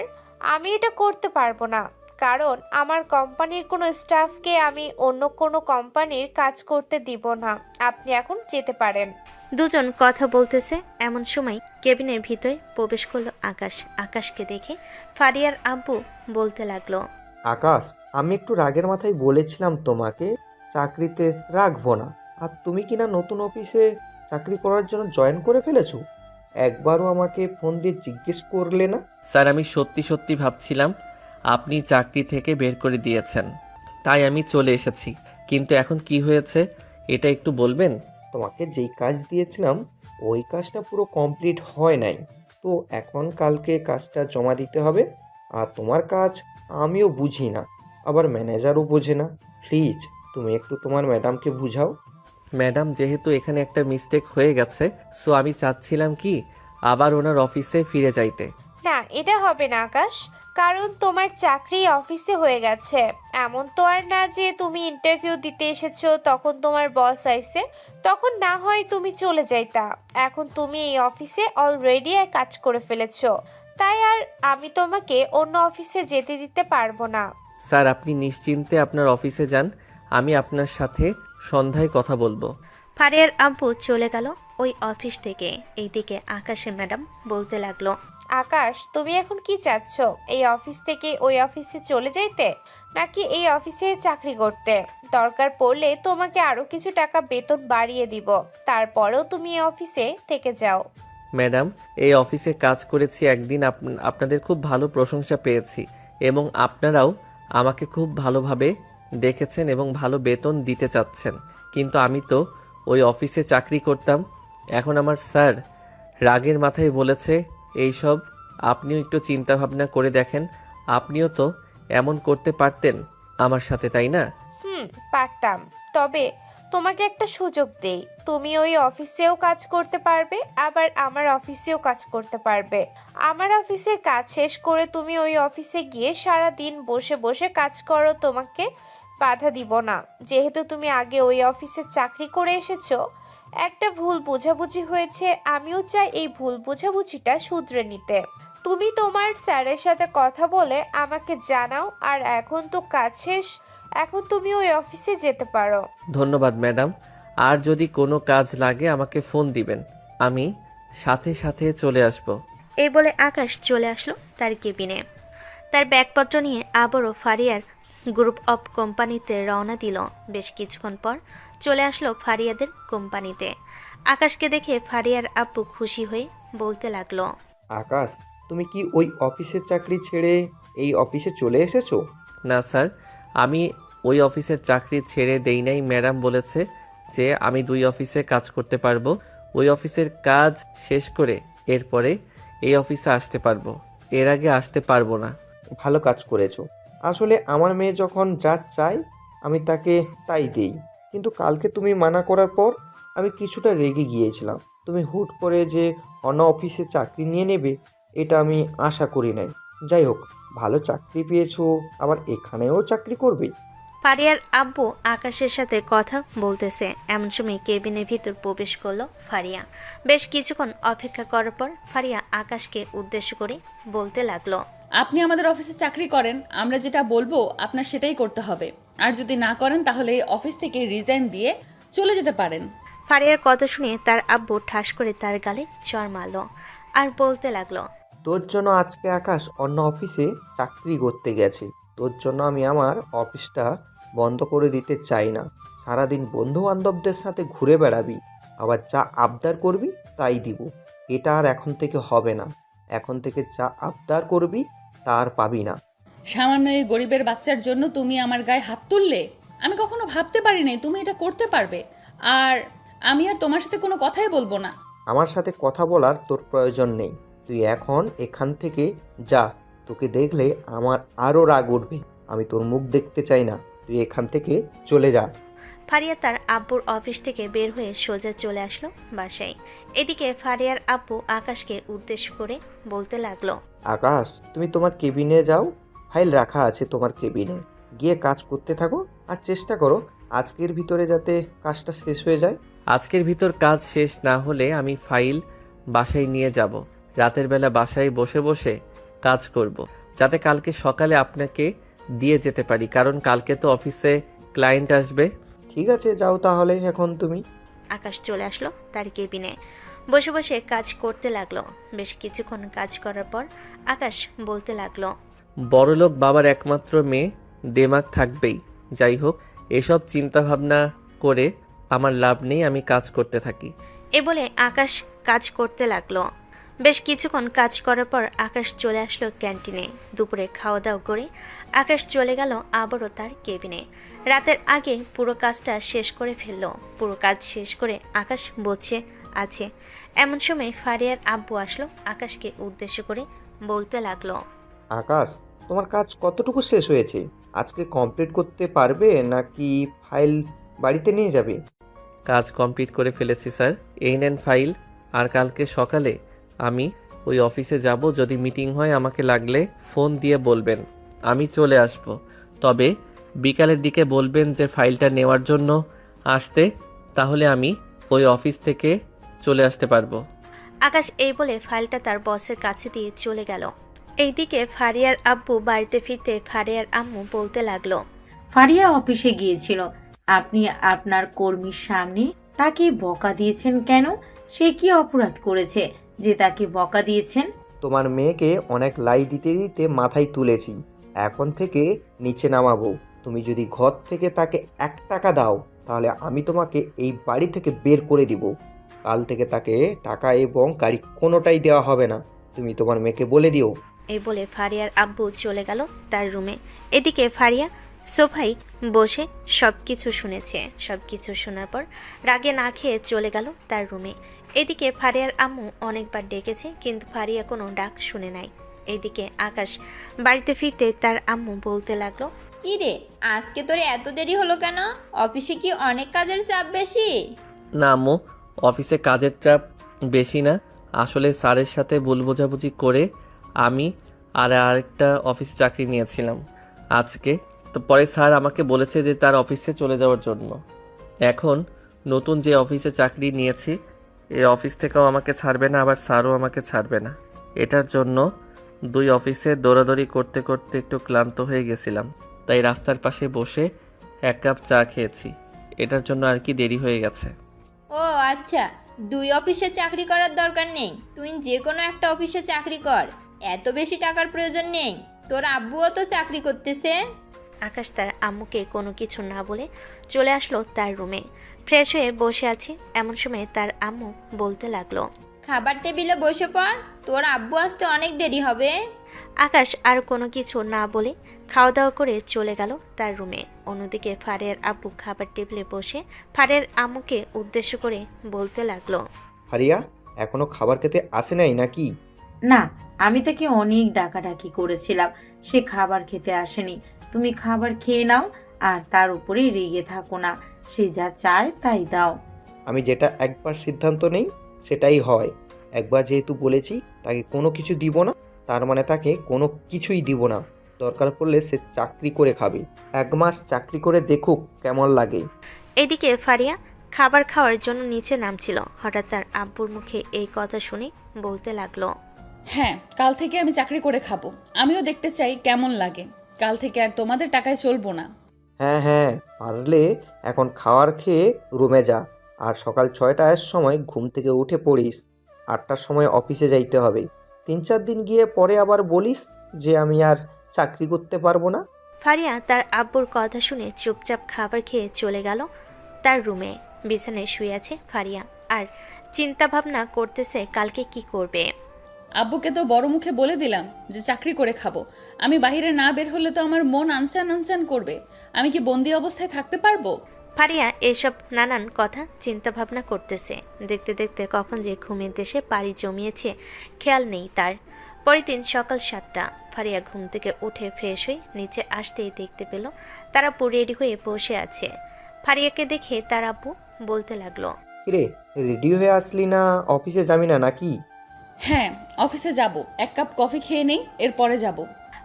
আমি এটা করতে পারবো না, কারণ আমার কোম্পানির কোনো স্টাফকে আমি অন্য কোনো কোম্পানির কাজ করতে দিব না। আপনি এখন যেতে পারেন। দুজন কথা বলতেছে এমন সময় কেবিনের ভিতরে প্রবেশ করলো আকাশ। আকাশকে দেখে ফারিয়ার আব্বু বলতে লাগলো, আকাশ, আমি একটু রাগের মাথায় বলেছিলাম তোমাকে চাকরিতে রাখবো না, আর তুমি কিনা নতুন অফিসে চাকরি করার জন্য জয়েন করে ফেলেছো। একবারও আমাকে ফোন দিয়ে জিজ্ঞেস করলে না? স্যার, আমি সত্যি সত্যি ভাবছিলাম আপনি চাকরি থেকে বের করে দিয়েছেন, তাই আমি চলে এসেছি। কিন্তু এখন কি হয়েছে এটা একটু বলবেন? তোমাকে যেই কাজ দিয়েছিলাম ওই কাজটা পুরো কমপ্লিট হয় নাই, তো এখন কালকে কাজটা জমা দিতে হবে। আর তোমার কাজ আমিও বুঝি না, আবার ম্যানেজারও বোঝে না। প্লিজ তুমি একটু তোমার ম্যাডামকে বুঝাও। ম্যাডাম, যেহেতু এখানে একটা মিস্টেক হয়ে গেছে, সো আমি চাচ্ছিলাম কি আবার ওনার অফিসে ফিরে যাইতে। না, এটা হবে না আকাশ, কারণ তোমার চাকরি অফিসে হয়ে গেছে। এমন তো আর না যে তুমি ইন্টারভিউ দিতে এসেছো তখন তোমার বস আইছে, তখন না হয় তুমি চলে যাইতা। এখন তুমি এই অফিসে অলরেডি কাজ করে ফেলেছো, তাই আর আমি তোমাকে অন্য অফিসে যেতে দিতে পারবো না। স্যার, আপনি নিশ্চিন্তে আপনার অফিসে যান, আমি আপনার সাথে সন্ধ্যায় কথা বলবো। ফারিয়ার আব্বু চলে গেল ওই অফিস থেকে। এইদিকে আকাশের ম্যাডাম বলতে লাগলো, আকাশ, তুমি এখন কি চাচ্ছ? এই অফিস থেকে ওই অফিসে চলে যাইতে, নাকি এই অফিসে চাকরি করতে? দরকার পড়লে তোমাকে আরো কিছু টাকা বেতন বাড়িয়ে দিব, তারপরেও তুমি এই অফিসে থেকে যাও। ম্যাডাম, এই অফিসে কাজ করেছি একদিন, আপনাদের খুব ভালো প্রশংসা পেয়েছি এবং আপনারাও আমাকে খুব ভালোভাবে দেখেছেন এবং ভালো বেতন দিতে চাচ্ছেন। কিন্তু আমি তো ওই অফিসে চাকরি করতাম। এখন আমার স্যার রাগের মাথায় বলেছে এইসব। আপনিও একটু চিন্তা ভাবনা করে দেখেন, আপনিও তো এমন করতে পারতেন আমার সাথে, তাই না? পারতাম, তবে তোমাকে একটা সুযোগ দেই। তুমি ওই অফিসেও কাজ করতে পারবে, আবার আমার অফিসেও কাজ করতে পারবে। আমার অফিসে কাজ শেষ করে তুমি ওই অফিসে গিয়ে সারা দিন বসে বসে কাজ করো, তোমাকে বাধা দিব না। যেহেতু তুমি আগে ওই অফিসে চাকরি করে এসেছো, একটা ভুল বোঝাবুঝি হয়েছে, আমিও চাই এই ভুল বোঝাবুঝিটা শুধরে নিতে। তুমি তোমার স্যারের সাথে কথা বলে আমাকে জানাও। আর এখন তো কাজ শেষ, এখন তুমি ওই অফিসে যেতে পারো। ধন্যবাদ ম্যাডাম, আর যদি কোনো কাজ লাগে আমাকে ফোন দিবেন, আমি সাথে সাথে চলে আসব। এই বলে আকাশ চলে আসলো তার কেবিনে। তার ব্যাগপত্র নিয়ে আবারও ফারিয়ার গ্রুপ অফ কোম্পানিতে রওনা দিল। বেশ কিছুক্ষণ পর চলে আসলো ফারিয়াদের কোম্পানিতে। আকাশকে দেখে ফারিয়ার আব্বু খুশি হয়ে বলতে লাগলো, আকাশ, তুমি কি ওই অফিসের চাকরি ছেড়ে এই অফিসে চলে এসেছো? না স্যার, আমি ওই অফিসের চাকরি ছেড়ে দেই নাই। ম্যাডাম বলেছে যে আমি 2 অফিসে কাজ করতে পারবো। ওই অফিসের কাজ শেষ করে এরপরে এই অফিসে আসতে পারবো, এর আগে আসতে পারবো না। ভালো কাজ করেছো। আসলে আমার মেয়ে যখন যা চায় আমি তাকে তাই দেই, কিন্তু কালকে তুমি মানা করার পর আমি কিছুটা রেগে গিয়েছিলাম। তুমি হুট করে যে অন্য অফিসে চাকরি নিয়ে নেবে এটা আমি আশা করি নাই। যাই হোক, ভালো চাকরি পেয়েছো, আবার এখানেও চাকরি করবে। ফারিয়ার আব্বু আকাশের সাথে কথা বলতেছে এমন সময় কেবিনের ভিতর প্রবেশ করলো ফারিয়া। বেশ কিছুক্ষণ অপেক্ষা করার পর ফারিয়া আকাশকে উদ্দেশ্য করে বলতে লাগলো, আপনি আমাদের অফিসে চাকরি করেন, আমরা যেটা বলবো আপনার সেটাই করতে হবে। আর যদি না করেন তাহলে এই অফিস থেকে রিজাইন দিয়ে চলে যেতে পারেন। ফারিয়ার কথা শুনে তার আব্বু ঠাস করে তার গালে চড় মারল আর বলতে লাগলো, তোর জন্য আজকে আকাশ অন্য অফিসে চাকরি করতে গেছে। তোর জন্য আমি আমার অফিসটা বন্ধ করে দিতে চাই না। সারাদিন বন্ধু বান্ধবদের সাথে ঘুরে বেড়াবি, আবার যা আবদার করবি তাই দিব। এটা আর এখন থেকে হবে না। এখন থেকে যা আবদার করবি তা আর পাবি না। সামান্য এই গরিবের বাচ্চার জন্য তুমি আমার গায়ে হাত তুললে? আমি কখনো ভাবতে পারিনি তুমি এটা করতে পারবে। আর আমি আর তোমার সাথে কোনো কথাই বলবো না। আমার সাথে কথা বলার তোর প্রয়োজন নেই। তুই এখন এখান থেকে যা। তোকে দেখলে আমার আরও রাগ উঠবে। আমি তোর মুখ দেখতে চাই না। তুই এখান থেকে চলে যা। ফারিয়া তার আব্বুর অফিস থেকে বের হয়ে সোজা চলে আসলো বাসায়। এদিকে ফারিয়ার আব্বু আকাশকে উদ্দেশ্য করে বলতে লাগলো, আকাশ, তুমি তোমার কেবিনে যাও। ফাইল রাখা আছে তোমার কেবিনে। গিয়ে কাজ করতে থাকো আর চেষ্টা করো আজকের ভিতরে যাতে কাজটা শেষ হয়ে যায়। আজকের ভিতর কাজ শেষ না হলে আমি ফাইল বাসায় নিয়ে যাব। রাতের বেলা বাসায় বসে বসে কাজ করব, যাতে কালকে সকালে আপনাকে দিয়ে যেতে পারি, কারণ কালকে তো অফিসে ক্লায়েন্ট আসবে। ঠিক আছে, যাও তাহলে এখন তুমি। আকাশ চলে আসলো তার কেবিনে। বসে বসে কাজ করতে লাগলো। বেশ কিছুক্ষণ কাজ করার পর আকাশ বলতে লাগলো, বড়লোক বাবার একমাত্র মেয়ে, দেমাগ থাকবেই। যাই হোক, এসব চিন্তাভাবনা করে আমার লাভ নেই, আমি কাজ করতে থাকি। এ বলে আকাশ কাজ করতে লাগলো। বেশ কিছুক্ষণ কাজ করার পর আকাশ চলে আসলো ক্যান্টিনে। দুপুরে খাওয়া দাওয়া করে আকাশ চলে গেল আবারও তার কেবিনে। রাতের আগে পুরো কাজটা শেষ করে ফেললো। পুরো কাজ শেষ করে আকাশ বসে আছে। এমন সময় ফারিয়ার আব্বু আসলো আকাশকে উদ্দেশ্য করে বলতে লাগলো, আকাশ, তোমার কাজ কতটুকু শেষ হয়েছে? আজকে কমপ্লিট করতে পারবে নাকি ফাইল বাড়িতে নিয়ে যাবে? কাজ কমপ্লিট করে ফেলেছি স্যার, এই নেন ফাইল। আর কালকে সকালে আমি ওই অফিসে যাব। যদি মিটিং হয় আমাকে লাগলে ফোন দিয়ে বলবেন, আমি চলে আসব। তবে বিকালের দিকে বলবেন যে ফাইলটা নেওয়ার জন্য আসতে, তাহলে আমি ওই অফিস থেকে চলে আসতে পারবো। আকাশ এই বলে ফাইলটা তার বসের কাছে দিয়ে চলে গেল। এইদিকে ফারিয়ার আব্বু বাড়িতে ফিরতে ফারিয়ার আম্মু বলতে লাগলো, ফারিয়া অফিসে গিয়েছিল, আপনি আপনার কর্মীর সামনে তাকে বকা দিয়েছেন কেন? সে কি অপরাধ করেছে যে তাকে বকা দিয়েছেন? তোমার মেয়েকে অনেক লাই দিতে দিতে মাথায় তুলেছি। এখন থেকে নিচে নামাবো। তুমি যদি ঘর থেকে তাকে 1 টাকা দাও তাহলে আমি তোমাকে এই বাড়ি থেকে বের করে দিব। কাল থেকে তাকে টাকা এবং গাড়ি কোনোটাই দেওয়া হবে না। তুমি তোমার মেয়েকে বলে দিও। এই বলে ফারিয়ার আব্বু চলে গেল তার রুমে। এদিকে ফারিয়া সোফায় বসে সবকিছু শুনেছে। সবকিছু শোনার পর রাগে না খেয়ে চলে গেল তার রুমে। এদিকে ফারিয়ার আম্মু অনেকবার ডেকেছে কিন্তু ফারিয়া কোনো ডাক শুনে নাই। এদিকে আকাশ বাড়িতে ফিরতে তার আম্মু বলতে লাগলো, কি রে, আজকে তোর এত দেরি হলো কেন? অফিসে কি অনেক কাজের চাপ বেশি? না আম্মু, অফিসে কাজের চাপ বেশি না। আসলে স্যারের সাথে ভুল বোঝাবুঝি করে আমি আরেকটা অফিসে চাকরি নিয়েছিলাম আজকে। তো পরে স্যার আমাকে বলেছে যে তার অফিসে চলে যাওয়ার জন্য। এখন নতুন যে অফিসে চাকরি নিয়েছি এই অফিস থেকেও আমাকে ছাড়বে না, আবার স্যারও আমাকে ছাড়বে না। এটার জন্য 2 অফিসে দৌড়াদৌড়ি করতে করতে একটু ক্লান্ত হয়ে গেছিলাম, তাই রাস্তার পাশে বসে 1 কাপ চা খেয়েছি। এটার জন্য আর কি দেরি হয়ে গেছে। ও আচ্ছা, 2 অফিসে চাকরি করার দরকার নেই। তুই যে কোনো একটা অফিসে চাকরি কর, এত বেশি টাকার প্রয়োজন নেই। তোর আব্বুও তো চাকরি করতেছে। আকাশ তার আম্মুকে কোনো কিছু না বলে চলে আসলো তার রুমে। ফ্রেশ হয়ে বসে আছে। এমন সময় তার আম্মু বলতে লাগলো, খাবার টেবিলে বসে পড়, তোর আব্বু আসতে অনেক দেরি হবে। আকাশ আর কোনো কিছু না বলে খাওয়া দাওয়া করে চলে গেল তার রুমে। অন্যদিকে ফারিয়ার আব্বু খাবার টেবিলে বসে ফারিয়ার আম্মুকে উদ্দেশ্য করে বলতে লাগলো, ফারিয়া এখনো খাবার খেতে আসে নাই নাকি? না, আমি তাকে অনেক ডাকাডাকি করেছিলাম, সে খাবার খেতে আসেনি। তুমি খাবার খেয়ে নাও আর তার উপরে রেগে থাকো না। সে যা চায় তাই দাও। আমি যেটা একবার সিদ্ধান্ত নেই সেটাই হয়। একবার যেহেতু বলেছি তাকে কোনো কিছু দিব না, তার মানে তাকে কোনো কিছুই দিব না। দরকার পড়লে সে চাকরি করে খাবে। 1 মাস চাকরি করে দেখুক কেমন লাগে। এদিকে ফারিয়া খাবার খাওয়ার জন্য নিচে নামছিল। হঠাৎ তার আব্বুর মুখে এই কথা শুনে বলতে লাগলো, হ্যাঁ, কাল থেকে আমি চাকরি করে খাবো। আমিও দেখতে চাই কেমন লাগে। কাল থেকে আর তোমাদের টাকায় চলবো না। হ্যাঁ হ্যাঁ, পারলে এখন খাওয়ার খেয়ে রুমে যা। আর সকাল 6টার সময় ঘুম থেকে উঠে পড়িস। 8টার সময় অফিসে যাইতে হবে। 3-4 দিন গিয়ে পরে আবার বলিস যে আমি আর চাকরি করতে পারবো না। ফারিয়া তার আব্বুর কথা শুনে চুপচাপ খাবার খেয়ে চলে গেল তার রুমে। বিছানায় শুয়ে আছে ফারিয়া আর চিন্তা ভাবনা করতেছে কালকে কি করবে। আব্বুকে তো বড় মুখে বলে দিলাম যে চাকরি করে খাবো। আমি বাইরে না বের হলে তো আমার মন আনচান আনচান করবে। আমি কি বন্দি অবস্থায় থাকতে পারবো? ফারিয়া এসব নানান কথা চিন্তা ভাবনা করতেছে। দেখতে দেখতে কখন যে ঘুমের দেশে পাড়ি জমিয়েছে খেয়াল নেই তার। পরের দিন সকাল 7টা। ফারিয়া ঘুম থেকে উঠে ফ্রেশ হয়ে নিচে আসতেই দেখতে পেল তার আব্বু রেডি হয়ে বসে আছে। ফারিয়াকে দেখে তার আব্বু বলতে লাগলো, কিরে, রেডি হয়ে আসলি না? অফিসে যাবি না নাকি? হ্যাঁ, অফিসে যাব। 1 কাপ কফি খেয়ে নেই, এরপরে যাব।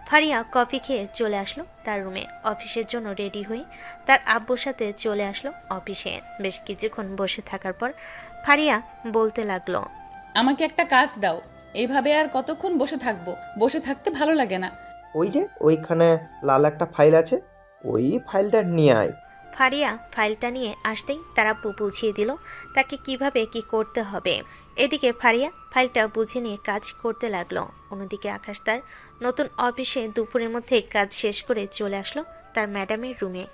ফারিয়া কফি খেয়ে চলে আসলো তার রুমে। অফিসের জন্য রেডি হয়ে তার আব্বুর সাথে চলে আসলো অফিসে। বেশ কিছুক্ষণ বসে থাকার পর ফারিয়া বলতে লাগলো, আমাকে একটা কাজ দাও। এইভাবে আর কতক্ষণ বসে থাকবো? বসে থাকতে ভালো লাগে না। ওই যে ওইখানে লাল একটা ফাইল আছে, ওই ফাইলটা নিয়ে আয়। ফারিয়া ফাইলটা নিয়ে আসতেই তার আব্বু বুঝিয়ে দিল তাকে কিভাবে কি করতে হবে। এদিকে ফারিয়া ফাইলটা বুঝে নিয়ে কাজ করতে লাগলো। অন্যদিকে আকাশ তার নতুন অফিসে দুপুরের মধ্যে কাজ শেষ করে চলে আসলো তার ম্যাডামের রুমে।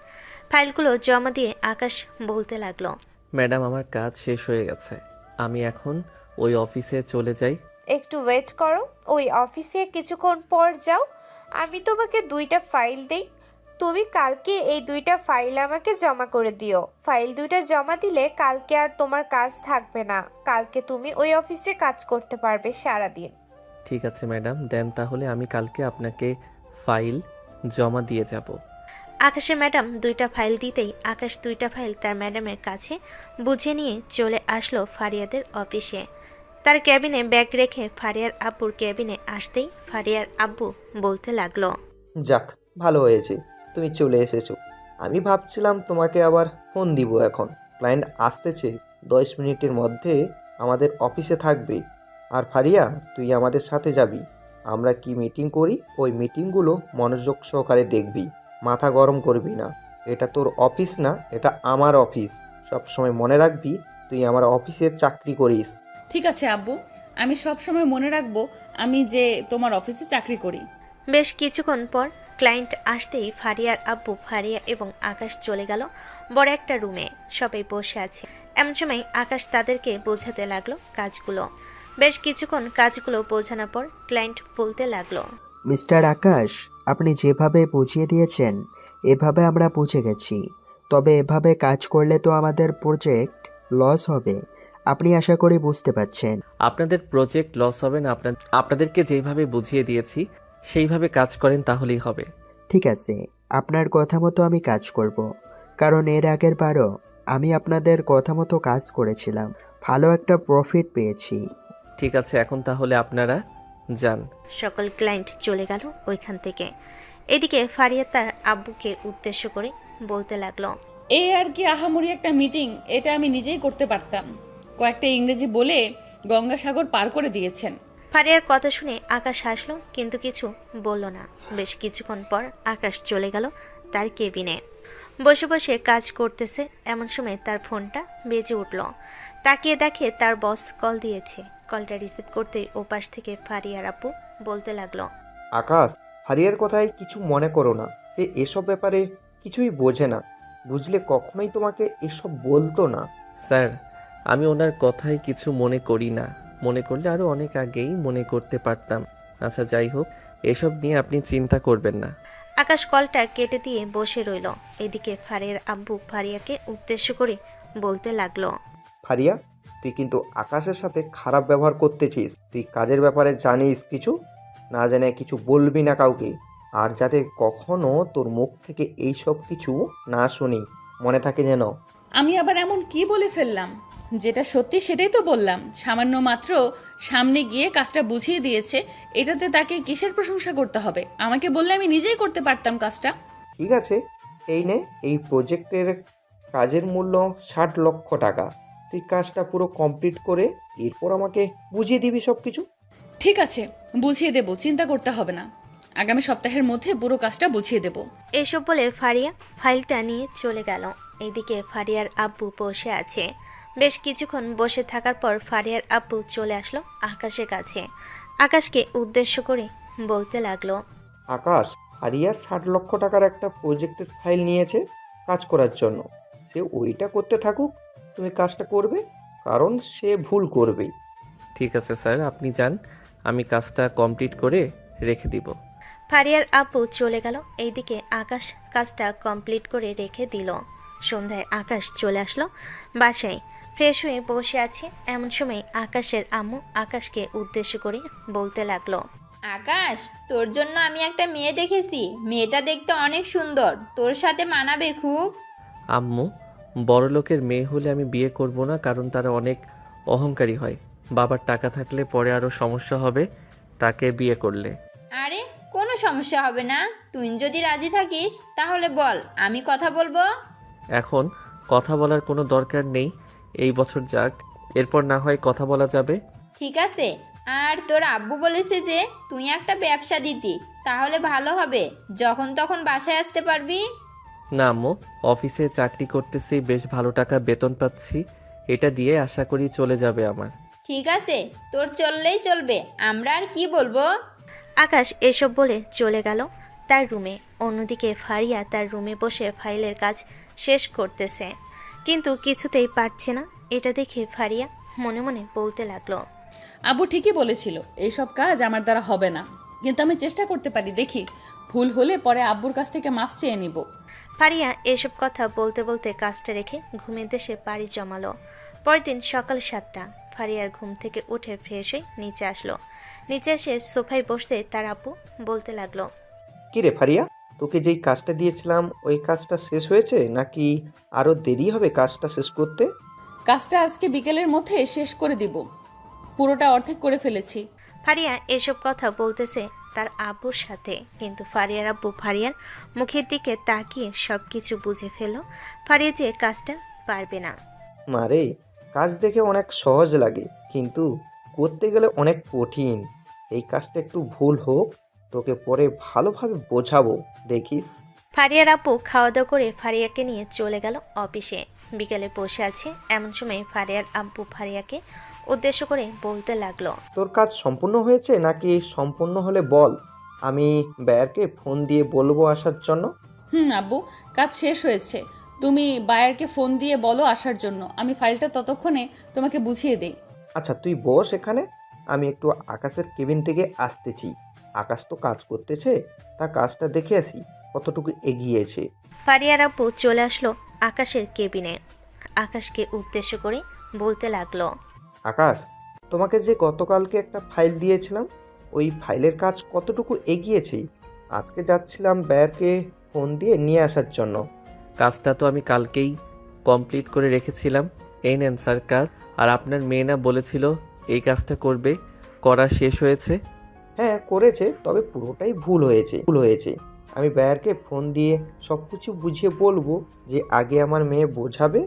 ফাইলগুলো জমা দিয়ে আকাশ বলতে লাগলো, ম্যাডাম, আমার কাজ শেষ হয়ে গেছে। আমি এখন ওই অফিসে চলে যাই। একটু ওয়েট করো, ওই অফিসে কিছুক্ষণ পর যাও। আমি তোমাকে 2টা ফাইল দেই, তুমি কালকে এই 2টা ফাইল আমাকে জমা করে দিও। ফাইল 2টা জমা দিলে কালকে আর তোমার কাজ থাকবে না। কালকে তুমি ওই অফিসে কাজ করতে পারবে সারাদিন। ঠিক আছে ম্যাডাম, দেন তাহলে আমি কালকে আপনাকে ফাইল জমা দিয়ে যাব। আকাশের ম্যাডাম 2টা ফাইল দিতেই আকাশ 2টা ফাইল তার ম্যাডামের কাছে বুঝে নিয়ে চলে আসলো ফারিয়াদের অফিসে। তার ক্যাবিনে ব্যাগ রেখে ফারিয়ার আব্বুর ক্যাবিনে আসতেই ফারিয়ার আব্বু বলতে লাগলো, যাক, ভালো হয়েছে তুমি চলে এসেছো। আমি ভাবছিলাম তোমাকে আবার ফোন দিব। এখন ক্লায়েন্ট আসতেছে, 10 মিনিটের মধ্যে আমাদের অফিসে থাকবে। আর ফারিয়া, তুই আমাদের সাথে যাবি। আমরা কি মিটিং করি ওই মিটিংগুলো মনোযোগ সহকারে দেখবি, মাথা গরম করবি না। এটা তোর অফিস না, এটা আমার অফিস। সবসময় মনে রাখবি তুই আমার অফিসে চাকরি করিস। ঠিক আছে আব্বু, আমি সব সময় মনে রাখবো আমি যে তোমার অফিসে চাকরি করি। বেশ কিছুক্ষণ পর ক্লায়েন্ট আসতেই ফারিয়ার আব্বু, ফারিয়া এবং আকাশ চলে গেল বড় একটা রুমে। সবাই বসে আছে। এমন সময় আকাশ তাদেরকে বোঝাতে লাগলো কাজগুলো। বেশ কিছুক্ষণ কাজগুলো বোঝানোর পর ক্লায়েন্ট বলতে লাগলো, মিস্টার আকাশ, আপনি যেভাবে বুঝিয়ে দিয়েছেন এভাবে আমরা বুঝে গেছি। তবে এভাবে কাজ করলে তো আমাদের প্রজেক্ট লস হবে। আপনি আশা করি বুঝতে পারছেন। আপনাদের প্রজেক্ট লস হবে না। আপনাদেরকে যেভাবে বুঝিয়ে দিয়েছি সেইভাবে কাজ করেন তাহলেই হবে। ঠিক আছে, আপনার কথা মতো আমি কাজ করব। কারণ এর আগের বারও আমি আপনাদের কথা মতো কাজ করেছিলাম, ভালো একটা প্রফিট পেয়েছি। ঠিক আছে, এখন তাহলে আপনারা যান। সকল ক্লায়েন্ট চলে গেল ওইখান থেকে। এদিকে ফারিয়া তার আব্বুকে উদ্দেশ্য করে বলতে লাগলো, এই আর কি আহামরি একটা মিটিং, এটা আমি নিজেই করতে পারতাম। কয়েকটা ইংরেজি বলে গঙ্গাসাগর পার করে দিয়েছেন। ফারিয়ার কথা শুনে আকাশ হাসলো কিন্তু কিছু বলল না। বেশ কিছুক্ষণ পর আকাশ চলে গেল তার কেবিনে। বসে বসে কাজ করতেছে, এমন সময় তার ফোনটা বেজে উঠল। তাকিয়ে দেখে তার বস কল দিয়েছে। কলটা রিসিভ করতেই ওপাশ থেকে ফারিয়ার আব্বু বলতে লাগলো, আকাশ, ফারিয়ার কথায় কিছু মনে করো না। সে এসব ব্যাপারে কিছুই বোঝে না, বুঝলে কখনোই তোমাকে এসব বলতো না। স্যার, আমি ওনার কথায় কিছু মনে করি না। মনে করলে আরও অনেক আগেই মনে করতে পারতাম। আচ্ছা, যাই হোক, এসব নিয়ে আপনি চিন্তা করবেন না। আকাশ কলটা কেটে দিয়ে বসে রইল। এদিকে ফারিয়ার আব্বু ফারিয়াকে উদ্দেশ্য করে বলতে লাগলো, ফারিয়া, তুই কিন্তু আকাশের সাথে খারাপ ব্যবহার করতেছিস। তুই কাজের ব্যাপারে জানিস কিছু, না জানে কিছু বলবি না কাউকে। আর যাতে কখনো তোর মুখ থেকে এইসব কিছু না শুনি, মনে থাকে যেন। আমি আবার এমন কি বলে ফেললাম? যেটা সত্যি সেটাই তো বললাম। সামান্য মাত্র সামনে গিয়ে কাজটা বুঝিয়ে দিয়েছে, এটাতে তাকে কিসের প্রশংসা করতে হবে? আমাকে বললে আমি নিজেই করতে পারতাম কাজটা। ঠিক আছে, এই নে, এই প্রজেক্টের কাজের মূল্য 60 লক্ষ টাকা। তুই কাজটা পুরো কমপ্লিট করে এরপর আমাকে বুঝিয়ে দিবি সব কিছু। ঠিক আছে, বুঝিয়ে দেব, চিন্তা করতে হবে না। আগামী সপ্তাহের মধ্যে পুরো কাজটা বুঝিয়ে দেব। এসব বলে ফারিয়া ফাইলটা নিয়ে চলে গেল। এইদিকে ফারিয়ার আব্বু বসে আছে। বেশ কিছুক্ষণ বসে থাকার পর ফারিয়ার আব্বু চলে আসলো আকাশের কাছে। আকাশকে উদ্দেশ্য করে বলতে লাগলো, আকাশ, ফারিয়া 60 লক্ষ টাকার একটা প্রজেক্টের ফাইল নিয়েছে কাজ করার জন্য। সে ওইটা করতে থাকুক, তুমি কাজটা করবে, কারণ সে ভুল করবেই। ঠিক আছে স্যার, আপনি যান, আমি কাজটা কমপ্লিট করে রেখে দিব। ফারিয়ার আব্বু চলে গেল। এইদিকে আকাশ কাজটা কমপ্লিট করে রেখে দিল। সন্ধ্যায় আকাশ চলে আসলো বাসায়। ফ্রেশ হয়ে বসে আছে। এমন সময় আকাশের আম্মু আকাশকে উদ্দেশ্য করে বলতে লাগলো, আকাশ, তোর জন্য আমি একটা মেয়ে দেখেছি। মেয়েটা দেখতে অনেক সুন্দর, তোর সাথে মানাবে খুব। আম্মু, বড়লোকের মেয়ে হলে আমি বিয়ে করব না, কারণ তারা অনেক অহংকারী হয়। বাবার টাকা থাকলে পরে আরও সমস্যা হবে তাকে বিয়ে করলে। আরে কোনো সমস্যা হবে না, তুই যদি রাজি থাকিস তাহলে বল, আমি কথা বলবো। এখন কথা বলার কোনো দরকার নেই, এই বছর যাক, এরপর না হয় কথা বলা যাবে। ঠিক আছে, আর তোর আব্বু বলেছে যে তুই একটা ব্যবসা দিতি, তাহলে ভালো হবে, যখন তখন বাসায় আসতে পারবি। না আম্মু, অফিসে চাকরি করতেছি, বেশ ভালো টাকা বেতন পাচ্ছি, এটা দিয়ে আশা করি চলে যাবে আমার। ঠিক আছে, তোর চললেই চলবে, আমরা আর কি বলবো। আকাশ এসব বলে চলে গেল তার রুমে। অন্যদিকে ফারিয়া তার রুমে বসে ফাইলের কাজ শেষ করতেছে, কিন্তু কিছুতেই পারছে না। এটা দেখে ফারিয়া মনে মনে বলতে লাগলো, আব্বু ঠিকই বলেছিল, এইসব কাজ আমার দ্বারা হবে না, কিন্তু আমি চেষ্টা করতে পারি, দেখি ভুল হলে পরে আব্বুর কাছ থেকে মাফ চেয়ে নিব। ফারিয়া এসব কথা বলতে বলতে কাজটা রেখে ঘুমের দেশে পাড়ি জমালো। পরের দিন সকাল 7টা। ফারিয়ার ঘুম থেকে উঠে ফ্রেশ হয়ে নিচে আসলো। নিচে এসে সোফায় বসতে তার আব্বু বলতে লাগলো, কিরে ফারিয়া, তোকে যেই কাজটা দিয়েছিলাম ওই কাজটা শেষ হয়েছে নাকি আরও দেরি হবে কাজটা শেষ করতে? কাজটা আজকে বিকেলের মধ্যে শেষ করে দিব, পুরোটা অর্ধেক করে ফেলেছি। ফারিয়া এসব কথা বলতেছে তার আব্বুর সাথে, কিন্তু ফারিয়ার আব্বু ফারিয়ার মুখের দিকে তাকিয়ে সব কিছু বুঝে ফেলল ফারিয়া যে কাজটা পারবে না। মারে, কাজ দেখে অনেক সহজ লাগে, কিন্তু করতে গেলে অনেক কঠিন। এই কাজটা একটু ভুল হোক, তোকে পরে ভালোভাবে বোঝাবো, দেখিস। ফারিয়ার আব্বু খাওয়া দাওয়া করে ফারিয়াকে নিয়ে চলে গেল অফিসে। বিকেলে বসে আছে। এমন সময় ফারিয়ার আব্বু ফারিয়াকে উদ্দেশ্য করে বলতে লাগলো, তোর কাজ সম্পূর্ণ হয়েছে নাকি? সম্পূর্ণ হলে বল, আমি বায়ারকে ফোন দিয়ে বলবো আসার জন্য। আব্বু, কাজ শেষ হয়েছে, তুমি বায়ারকে ফোন দিয়ে বলো আসার জন্য, আমি ফাইলটা ততক্ষণে তোমাকে বুঝিয়ে দেই। আচ্ছা, তুই বস এখানে, আমি একটু আকাশের কেবিন থেকে আসতেছি। আকাশ তো কাজ করতেছে, তার কাজটা দেখে আসি কতটুকু এগিয়েছে। ফারিয়ার আব্বু চলে আসলো আকাশের কেবিনে। আকাশকে উদ্দেশ্য করে বলতে লাগলো, আকাশ, তোমাকে যে গতকালকে একটা ফাইল দিয়েছিলাম, ওই ফাইলের কাজ কতটুকু এগিয়েছে? আজকে যাচ্ছিলাম বায়ারকে ফোন দিয়ে নিয়ে আসার জন্য। কাজটা তো আমি কালকেই কমপ্লিট করে রেখেছিলাম। এই নেন স্যার কাজ। আর আপনার মেয়ে না বলেছিল এই কাজটা করবে, করা শেষ হয়েছে? হ্যাঁ করেছে, তবে পুরোটাই ভুল হয়েছে। আমি বায়ারকে ফোন দিয়ে সব কিছু বুঝিয়ে বলবো, যে আগে আমার মেয়ে বোঝাবে,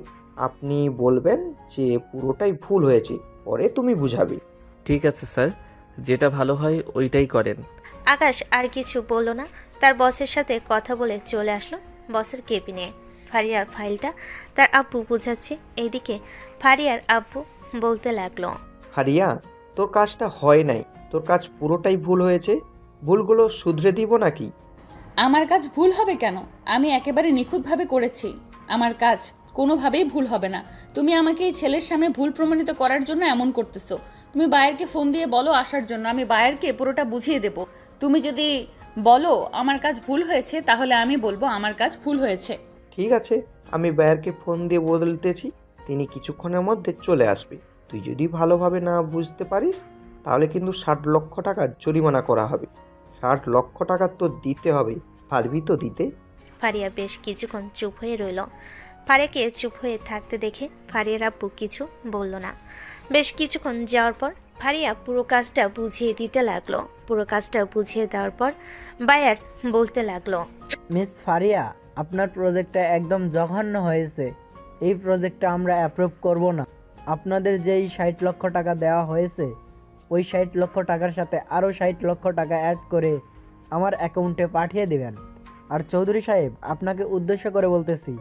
আপনি বলবেন যে পুরোটাই ভুল হয়েছে, পরে তুমি বুঝাবে। ঠিক আছে স্যার, যেটা ভালো হয় ওইটাই করেন। আকাশ আর কিছু বলল না। তার বসের সাথে কথা বলে চলে আসলো বসের কেবিনে। ফারিয়ার ফাইলটা তার আব্বু বুঝাচ্ছে। এইদিকে ফারিয়ার আব্বু বলতে লাগলো, ফারিয়া, তোর কাজটা হয় নাই, তোর কাজ পুরোটাই ভুল হয়েছে, ভুলগুলো শুধরে দিব নাকি? আমার কাজ ভুল হবে কেন? আমি একেবারে নিখুঁতভাবে করেছি, আমার কাজ কোনোভাবেই ভুল হবে না। তুমি আমাকে এই ছেলের সামনে ভুল প্রমাণিত করার জন্য এমন করতেছো। তুমি বায়ারকে ফোন দিয়ে বলো আসার জন্য, আমি বায়ারকে পুরোটা বুঝিয়ে দেব। তুমি যদি বলো আমার কাজ ভুল হয়েছে, তাহলে আমি বলবো আমার কাজ ভুল হয়েছে। ঠিক আছে, আমি বায়ারকে ফোন দিয়ে বলতেছি, তিনি কিছুক্ষণের মধ্যে চলে আসবে। তুই যদি ভালোভাবে না বুঝতে পারিস, তাহলে কিন্তু 60 লক্ষ টাকা জরিমানা করা হবে। 60 লক্ষ টাকা তো দিতে হবে, পারবি তো দিতে? ফারিয়া বেশ কিছুক্ষণ চুপ হয়ে রইল। ফারিয়াকে চুপ হয়ে থাকতে দেখে ফারিয়ার আব্বু কিছু বলল না। বেশ কিছুক্ষণ যাওয়ার পর ফারিয়া পুরো কাজটা বুঝিয়ে দিতে লাগলো। পুরো কাজটা বুঝিয়ে দেওয়ার পর বায়ার বলতে লাগলো, মিস ফারিয়া, আপনার প্রজেক্টটা একদম জঘন্য হয়েছে। এই প্রজেক্টটা আমরা অ্যাপ্রুভ করব না। আপনাদের যেই 60 লক্ষ টাকা দেওয়া হয়েছে, ওই 60 লক্ষ টাকার সাথে আরও 60 লক্ষ টাকা অ্যাড করে আমার অ্যাকাউন্টে পাঠিয়ে দেবেন। আর চৌধুরী সাহেব, আপনাকে উদ্দেশ্য করে বলতেছি,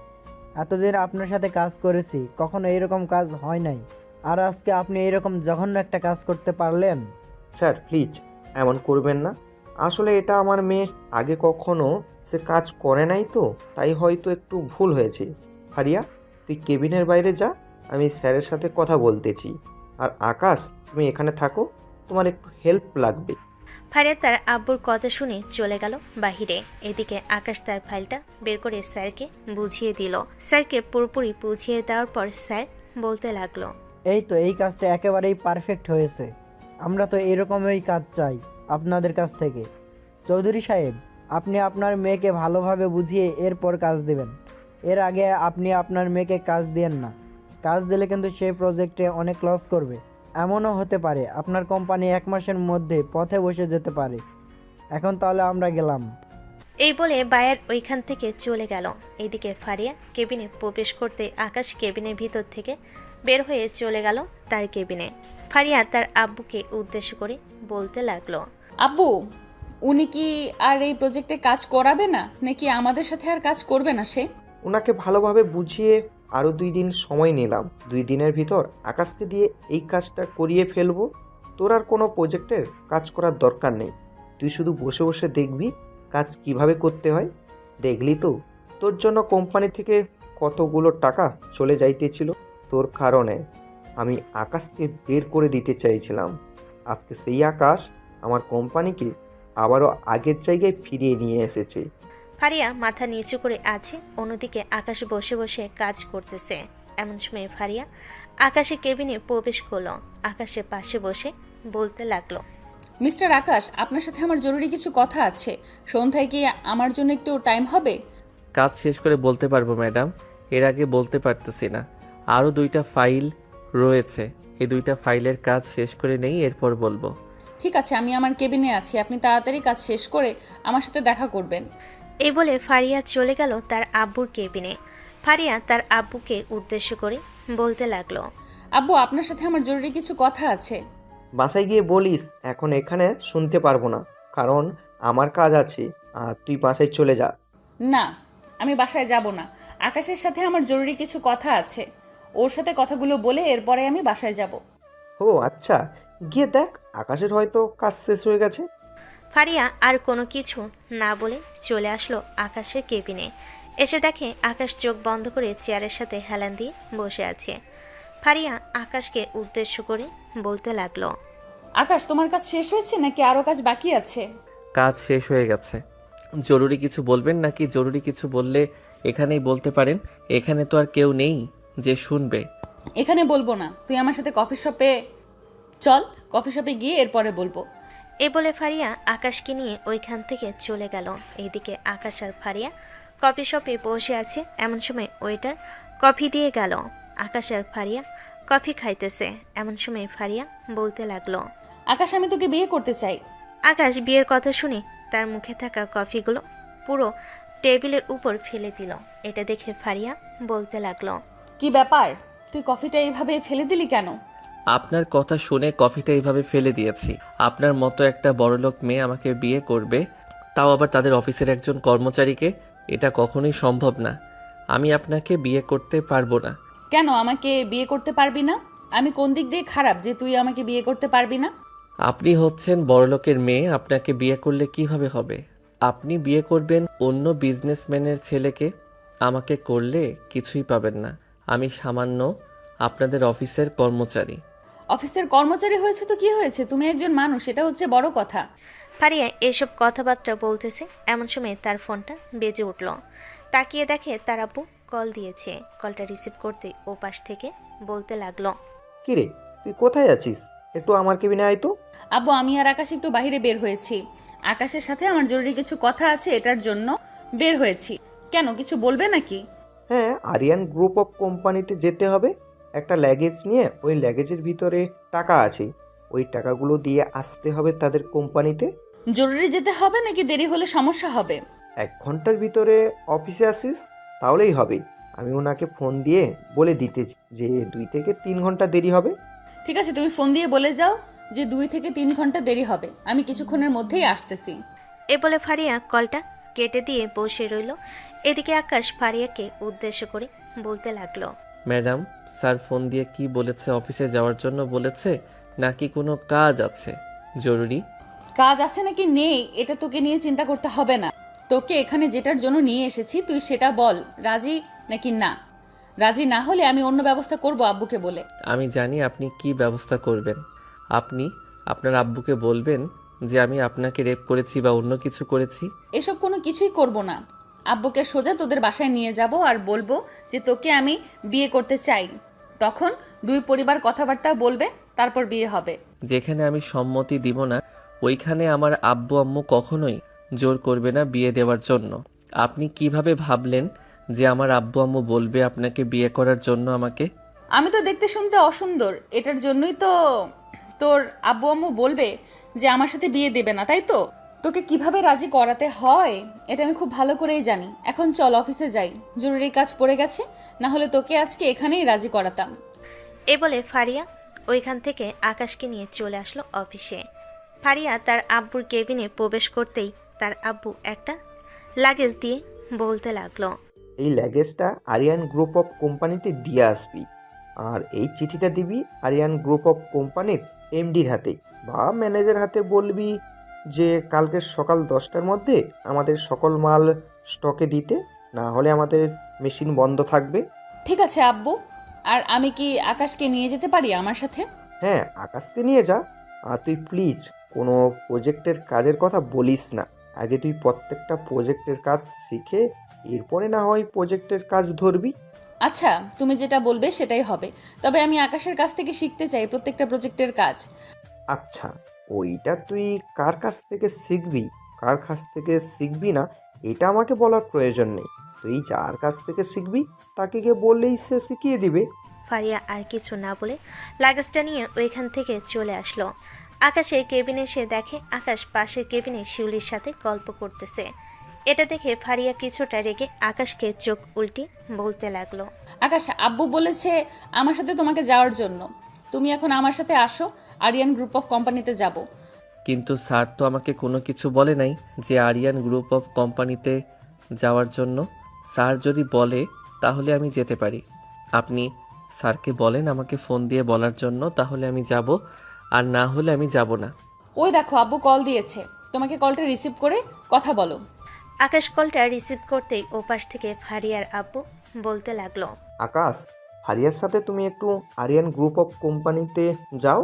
এতদিন আপনার সাথে কাজ করেছি, কখনো এইরকম কাজ হয় নাই, আর আজকে আপনি এইরকম জঘন্য একটা কাজ করতে পারলেন। স্যার প্লিজ এমন করবেন না। আসলে এটা আমার মেয়ে, আগে কখনো সে কাজ করে নাই তো, তাই হয়তো একটু ভুল হয়েছে। ফারিয়া, তুই কেবিনের বাইরে যা, আমি স্যারের সাথে কথা বলতেছি। আর আকাশ, তুমি এখানে থাকো, তোমার একটু হেল্প লাগবে। ফারিয়া তার আব্বুর কথা শুনে চলে গেল বাহিরে। এদিকে আকাশ তার ফাইলটা বের করে স্যারকে বুঝিয়ে দিল। স্যারকে পুরোপুরি বুঝিয়ে দেওয়ার পর স্যার বলতে লাগলো, এই তো, এই কাজটা একেবারেই পারফেক্ট হয়েছে। আমরা তো এরকমই কাজ চাই আপনাদের কাছ থেকে। চৌধুরী সাহেব, আপনি আপনার মেয়েকে ভালোভাবে বুঝিয়ে এরপর কাজ দেবেন। এর আগে আপনি আপনার মেয়েকে কাজ দেন না। কাজ দিলে কিন্তু সেই প্রজেক্টে অনেক লস করবে। এমনও হতে পারে আপনার কোম্পানি 1 মাসের মধ্যে পথে বসে যেতে পারে। এখন তাহলে আমরা গেলাম। এই বলে বায়ার ওইখান থেকে চলে গেল। এদিকে ফারিয়া কেবিনে প্রবেশ করতে আকাশ কেবিনের ভিতর থেকে বের হয়ে চলে গেল তার কেবিনে। ফারিয়া তার আব্বুকে উদ্দেশ্য করে বলতে লাগলো, আব্বু, উনি কি আর এই প্রজেক্টে কাজ করাবে না, নাকি আমাদের সাথে আর কাজ করবে না সে? ওনাকে ভালোভাবে বুঝিয়ে আরও 2 দিন সময় নিলাম। 2 দিনের ভিতর আকাশকে দিয়ে এই কাজটা করিয়ে ফেলবো। তোর আর কোনো প্রজেক্টের কাজ করার দরকার নেই। তুই শুধু বসে বসে দেখবি কাজ কিভাবে করতে হয়। দেখলি তো, তোর জন্য কোম্পানি থেকে কতগুলো টাকা চলে যাইতেছিল। তোর কারণে আমি আকাশকে বের করে দিতে চাইছিলাম। আজকে সেই আকাশ আমার কোম্পানিকে আবারও আগের জায়গায় ফিরিয়ে নিয়ে এসেছে। ফারিয়া মাথা নিচু করে আছে, অন্যদিকে আকাশ বসে বসে কাজ করতেছে। এমন সময় ফারিয়া আকাশের কেবিনে প্রবেশ করলো। আকাশের পাশে বসে বলতে লাগলো, মিস্টার আকাশ, আপনার সাথে আমার জরুরি কিছু কথা আছে। সন্ধ্যায় কি আমার জন্য একটু টাইম হবে? কাজ শেষ করে বলতে পারবো ম্যাডাম, এর আগে বলতে পারতেছি না। আরও 2টা ফাইল রয়েছে, এই 2টা ফাইলের কাজ শেষ করে নেই, এরপর বলবো। ঠিক আছে, আমি আমার কেবিনে আছি, আপনি তাড়াতাড়ি কাজ শেষ করে আমার সাথে দেখা করবেন। এই বলে ফারিয়া চলে গেল তার আব্বুর কেবিনে। ফারিয়া তার আব্বুকে উদ্দেশ্য করে বলতে লাগলো, আব্বু, আপনার সাথে আমার জরুরি কিছু কথা আছে। বাসায় গিয়ে বলিস, এখন এখানে শুনতে পারবো না, কারণ আমার কাজ আছে। আর তুই বাসায় চলে যা। না, আমি বাসায় যাব না। আকাশের সাথে আমার জরুরি কিছু কথা আছে, ওর সাথে কথাগুলো বলে এরপরে আমি বাসায় যাব। ও আচ্ছা, গিয়ে দেখ, আকাশের হয়তো কাজ শেষ হয়ে গেছে। ফারিয়া আর কোনো কিছু না বলে চলে আসলো আকাশের কেবিনে। এসে দেখে আকাশ চোখ বন্ধ করে চেয়ারের সাথে হেলান দিয়ে বসে আছে। ফারিয়া আকাশকে উদ্দেশ্য করে বলতে লাগলো, আকাশ, তোমার কাজ শেষ হয়েছে নাকি আরও কাজ বাকি আছে? কাজ শেষ হয়ে গেছে। জরুরি কিছু বলবেন নাকি? জরুরি কিছু বললে এখানেই বলতে পারেন, এখানে তো আর কেউ নেই যে শুনবে। এখানে বলবো না, তুই আমার সাথে কফি শপে চল, কফি শপে গিয়ে এরপরে বলবো। এ বলে ফারিয়া আকাশকে নিয়ে ওইখান থেকে চলে গেল। এইদিকে আকাশ আর ফারিয়া কফি শপে বসে আছে। এমন সময় ওয়েটার কফি দিয়ে গেল। আকাশ আর ফারিয়া কফি খাইতেছে। এমন সময় ফারিয়া বলতে লাগলো, আকাশ, আমি তোকে বিয়ে করতে চাই। আকাশ বিয়ের কথা শুনে তার মুখে থাকা কফিগুলো পুরো টেবিলের উপর ফেলে দিল। এটা দেখে ফারিয়া বলতে লাগলো, কি ব্যাপার, তুই কফিটা এইভাবে ফেলে দিলি কেন? আপনার কথা শুনে কফিটা এইভাবে ফেলে দিয়েছি। আপনার মতো একটা বড়লোক মেয়ে আমাকে বিয়ে করবে, তাও আবার তাদের অফিসের একজন কর্মচারীকে? এটা কখনোই সম্ভব না। আমি আপনাকে বিয়ে করতে পারবো না। কেন আমাকে বিয়ে করতে পারবি না? আমি কোন দিক দিয়ে খারাপ যে তুই আমাকে বিয়ে করতে পারবি না? আপনি হচ্ছেন বড়লোকের মেয়ে, আপনাকে বিয়ে করলে কিভাবে হবে? আপনি বিয়ে করবেন অন্য বিজনেসম্যানের ছেলেকে, আমাকে করলে কিছুই পাবেন না। আমি সামান্য আপনাদের অফিসের কর্মচারী। অফিসের কর্মচারী হয়েছে তো কি হয়েছে, তুমি একজন মানুষ, এটা হচ্ছে বড় কথা। ফারিয়া এসব কথাবার্তা বলতেছে। এমন সময় তার ফোনটা বেজে উঠল। তাকিয়ে দেখে তার আব্বু কল দিয়েছে। কলটা রিসিভ করতে ও পাশ থেকে বলতে লাগলো, কিরে, তুই কোথায় আছিস? একটু আমার কেবিনে আয় তো। আব্বু, আমি আর আকাশ একটু বাইরে বের হয়েছি। আকাশের সাথে আমার জরুরি কিছু কথা আছে, এটার জন্য বের হয়েছি। কেন, কিছু বলবে নাকি? হ্যাঁ, আরিয়ান গ্রুপ অফ কোম্পানিতে যেতে হবে। একটা লাগেজ নিয়ে, ওই লাগেজের ভিতরে টাকা আছে, ওই টাকাগুলো দিয়ে আসতে হবে তাদের কোম্পানিতে। জরুরি যেতে হবে নাকি দেরি হলে সমস্যা হবে? 1 ঘন্টার ভিতরে অফিসে আসিস, তাহলেই হবে। আমি ওনাকে ফোন দিয়ে বলে দিতেছি যে 2 থেকে 3 ঘন্টা দেরি হবে। ঠিক আছে, তুমি ফোন দিয়ে বলে যাও যে 2 থেকে 3 ঘন্টা দেরি হবে। আমি কিছুক্ষণের মধ্যেই আসতেছি। এ বলে ফারিয়া কলটা কেটে দিয়ে বসে রইল। এদিকে আকাশ ফারিয়াকে উদ্দেশ্য করে বলতে লাগলো, ম্যাডাম, স্যার ফোন দিয়ে কি বলেছে? অফিসে যাওয়ার জন্য বলেছে নাকি কোনো কাজ আছে জরুরি? কাজ আছে নাকি নেই এটা তোকে নিয়ে চিন্তা করতে হবে না। তোকে এখানে যেটার জন্য নিয়ে এসেছি তুই সেটা বল, রাজি নাকি না। রাজি না হলে আমি অন্য ব্যবস্থা করব আব্বুকে বলে। আমি জানি আপনি কি ব্যবস্থা করবেন। আপনি আপনার আব্বুকে বলবেন যে আমি আপনাকে রেপ করেছি বা অন্য কিছু করেছি। এসব কোনো কিছুই করব না। আব্বুকে সোজা তোদের বাসায় নিয়ে যাব আর বলবো যে তোকে আমি বিয়ে করতে চাই। তখন 2 পরিবার কথাবার্তা বলবে, তারপর বিয়ে হবে। যেখানে আমি সম্মতি দিব না ওইখানে আমার আব্বু আম্মু কখনোই জোর করবে না বিয়ে দেওয়ার জন্য। আপনি কিভাবে ভাবলেন যে আমার আব্বু আম্মু বলবে আপনাকে বিয়ে করার জন্য আমাকে? আমি তো দেখতে শুনতে অসুন্দর, এটার জন্যই তো তোর আব্বু আম্মু বলবে যে আমার সাথে বিয়ে দেবে না, তাই তো? তোকে কিভাবে রাজি করাতে হয় এটা আমি খুব ভালো করেই জানি। এখন চল অফিসে যাই, জরুরি কাজ পড়ে গেছে, না হলে তোকে আজকে এখানেই রাজি করাতাম। এ বলে ফারিয়া ওইখান থেকে আকাশকে নিয়ে চলে আসলো অফিসে। ফারিয়া তার আব্বুর কেবিনে প্রবেশ করতেই তার আব্বু একটা লাগেজ দিয়ে বলতে লাগলো, এই ল্যাগেজটা আরিয়ান গ্রুপ অফ কোম্পানিতে দিয়ে আসবি, আর এই চিঠিটা দিবি আরিয়ান গ্রুপ অফ কোম্পানির এমডির হাতে বা ম্যানেজার হাতে। বলবি যে কালকে সকাল 10টার মধ্যে আমাদের সকল মাল স্টকে দিতে, না হলে আমাদের মেশিন বন্ধ থাকবে। ঠিক আছে আব্বু। আর আমি কি আকাশকে নিয়ে যেতে পারি আমার সাথে? হ্যাঁ, আকাশকে নিয়ে যা। আর তুই প্লিজ কোনো প্রজেক্টের কাজের কথা বলিস না। আগে তুই প্রত্যেকটা প্রজেক্টের কাজ শিখে এরপরে না হয় প্রজেক্টের কাজ ধরবি। আচ্ছা, তুমি যেটা বলবে সেটাই হবে। তবে আমি আকাশের কাছ থেকে শিখতে চাই প্রত্যেকটা প্রজেক্টের কাজ। আচ্ছা, ওইটা তুই কার কাছ থেকে শিখবি, কার কাছ থেকে শিখবি না এটা আমাকে বলার প্রয়োজন নেই। তুই যার কাছ থেকে শিখবি তাকে গিয়ে বললেই সে শিখিয়ে দিবে। ফারিয়া আর কিছু না বলে লাগেজটা নিয়ে ওইখান থেকে চলে আসলো। আকাশের কেবিনে এসে দেখে আকাশ পাশের কেবিনে শিউলির সাথে গল্প করতেছে। এটা দেখে ফারিয়া কিছুটা রেগে আকাশকে চোখ উল্টে বলতে লাগলো, আকাশ, আব্বু বলেছে আমার সাথে তোমাকে যাওয়ার জন্য। তুমি এখন আমার সাথে আসো, আরিয়ান গ্রুপ অফ কোম্পানিতে যাব। কিন্তু স্যার তো আমাকে কোনো কিছু বলে নাই যে আরিয়ান গ্রুপ অফ কোম্পানিতে যাওয়ার জন্য। স্যার যদি বলে তাহলে আমি যেতে পারি। আপনি স্যারকে বলেন আমাকে ফোন দিয়ে বলার জন্য, তাহলে আমি যাব, আর না হলে আমি যাব না। ওই দেখো আব্বু কল দিয়েছে, তোমাকে কলটা রিসিভ করে কথা বলো। আকাশ কলটা রিসিভ করতেই ওপাশ থেকে ফারিয়ার আব্বু বলতে লাগলো, আকাশ, ফারিয়ার সাথে তুমি একটু আরিয়ান গ্রুপ অফ কোম্পানিতে যাও,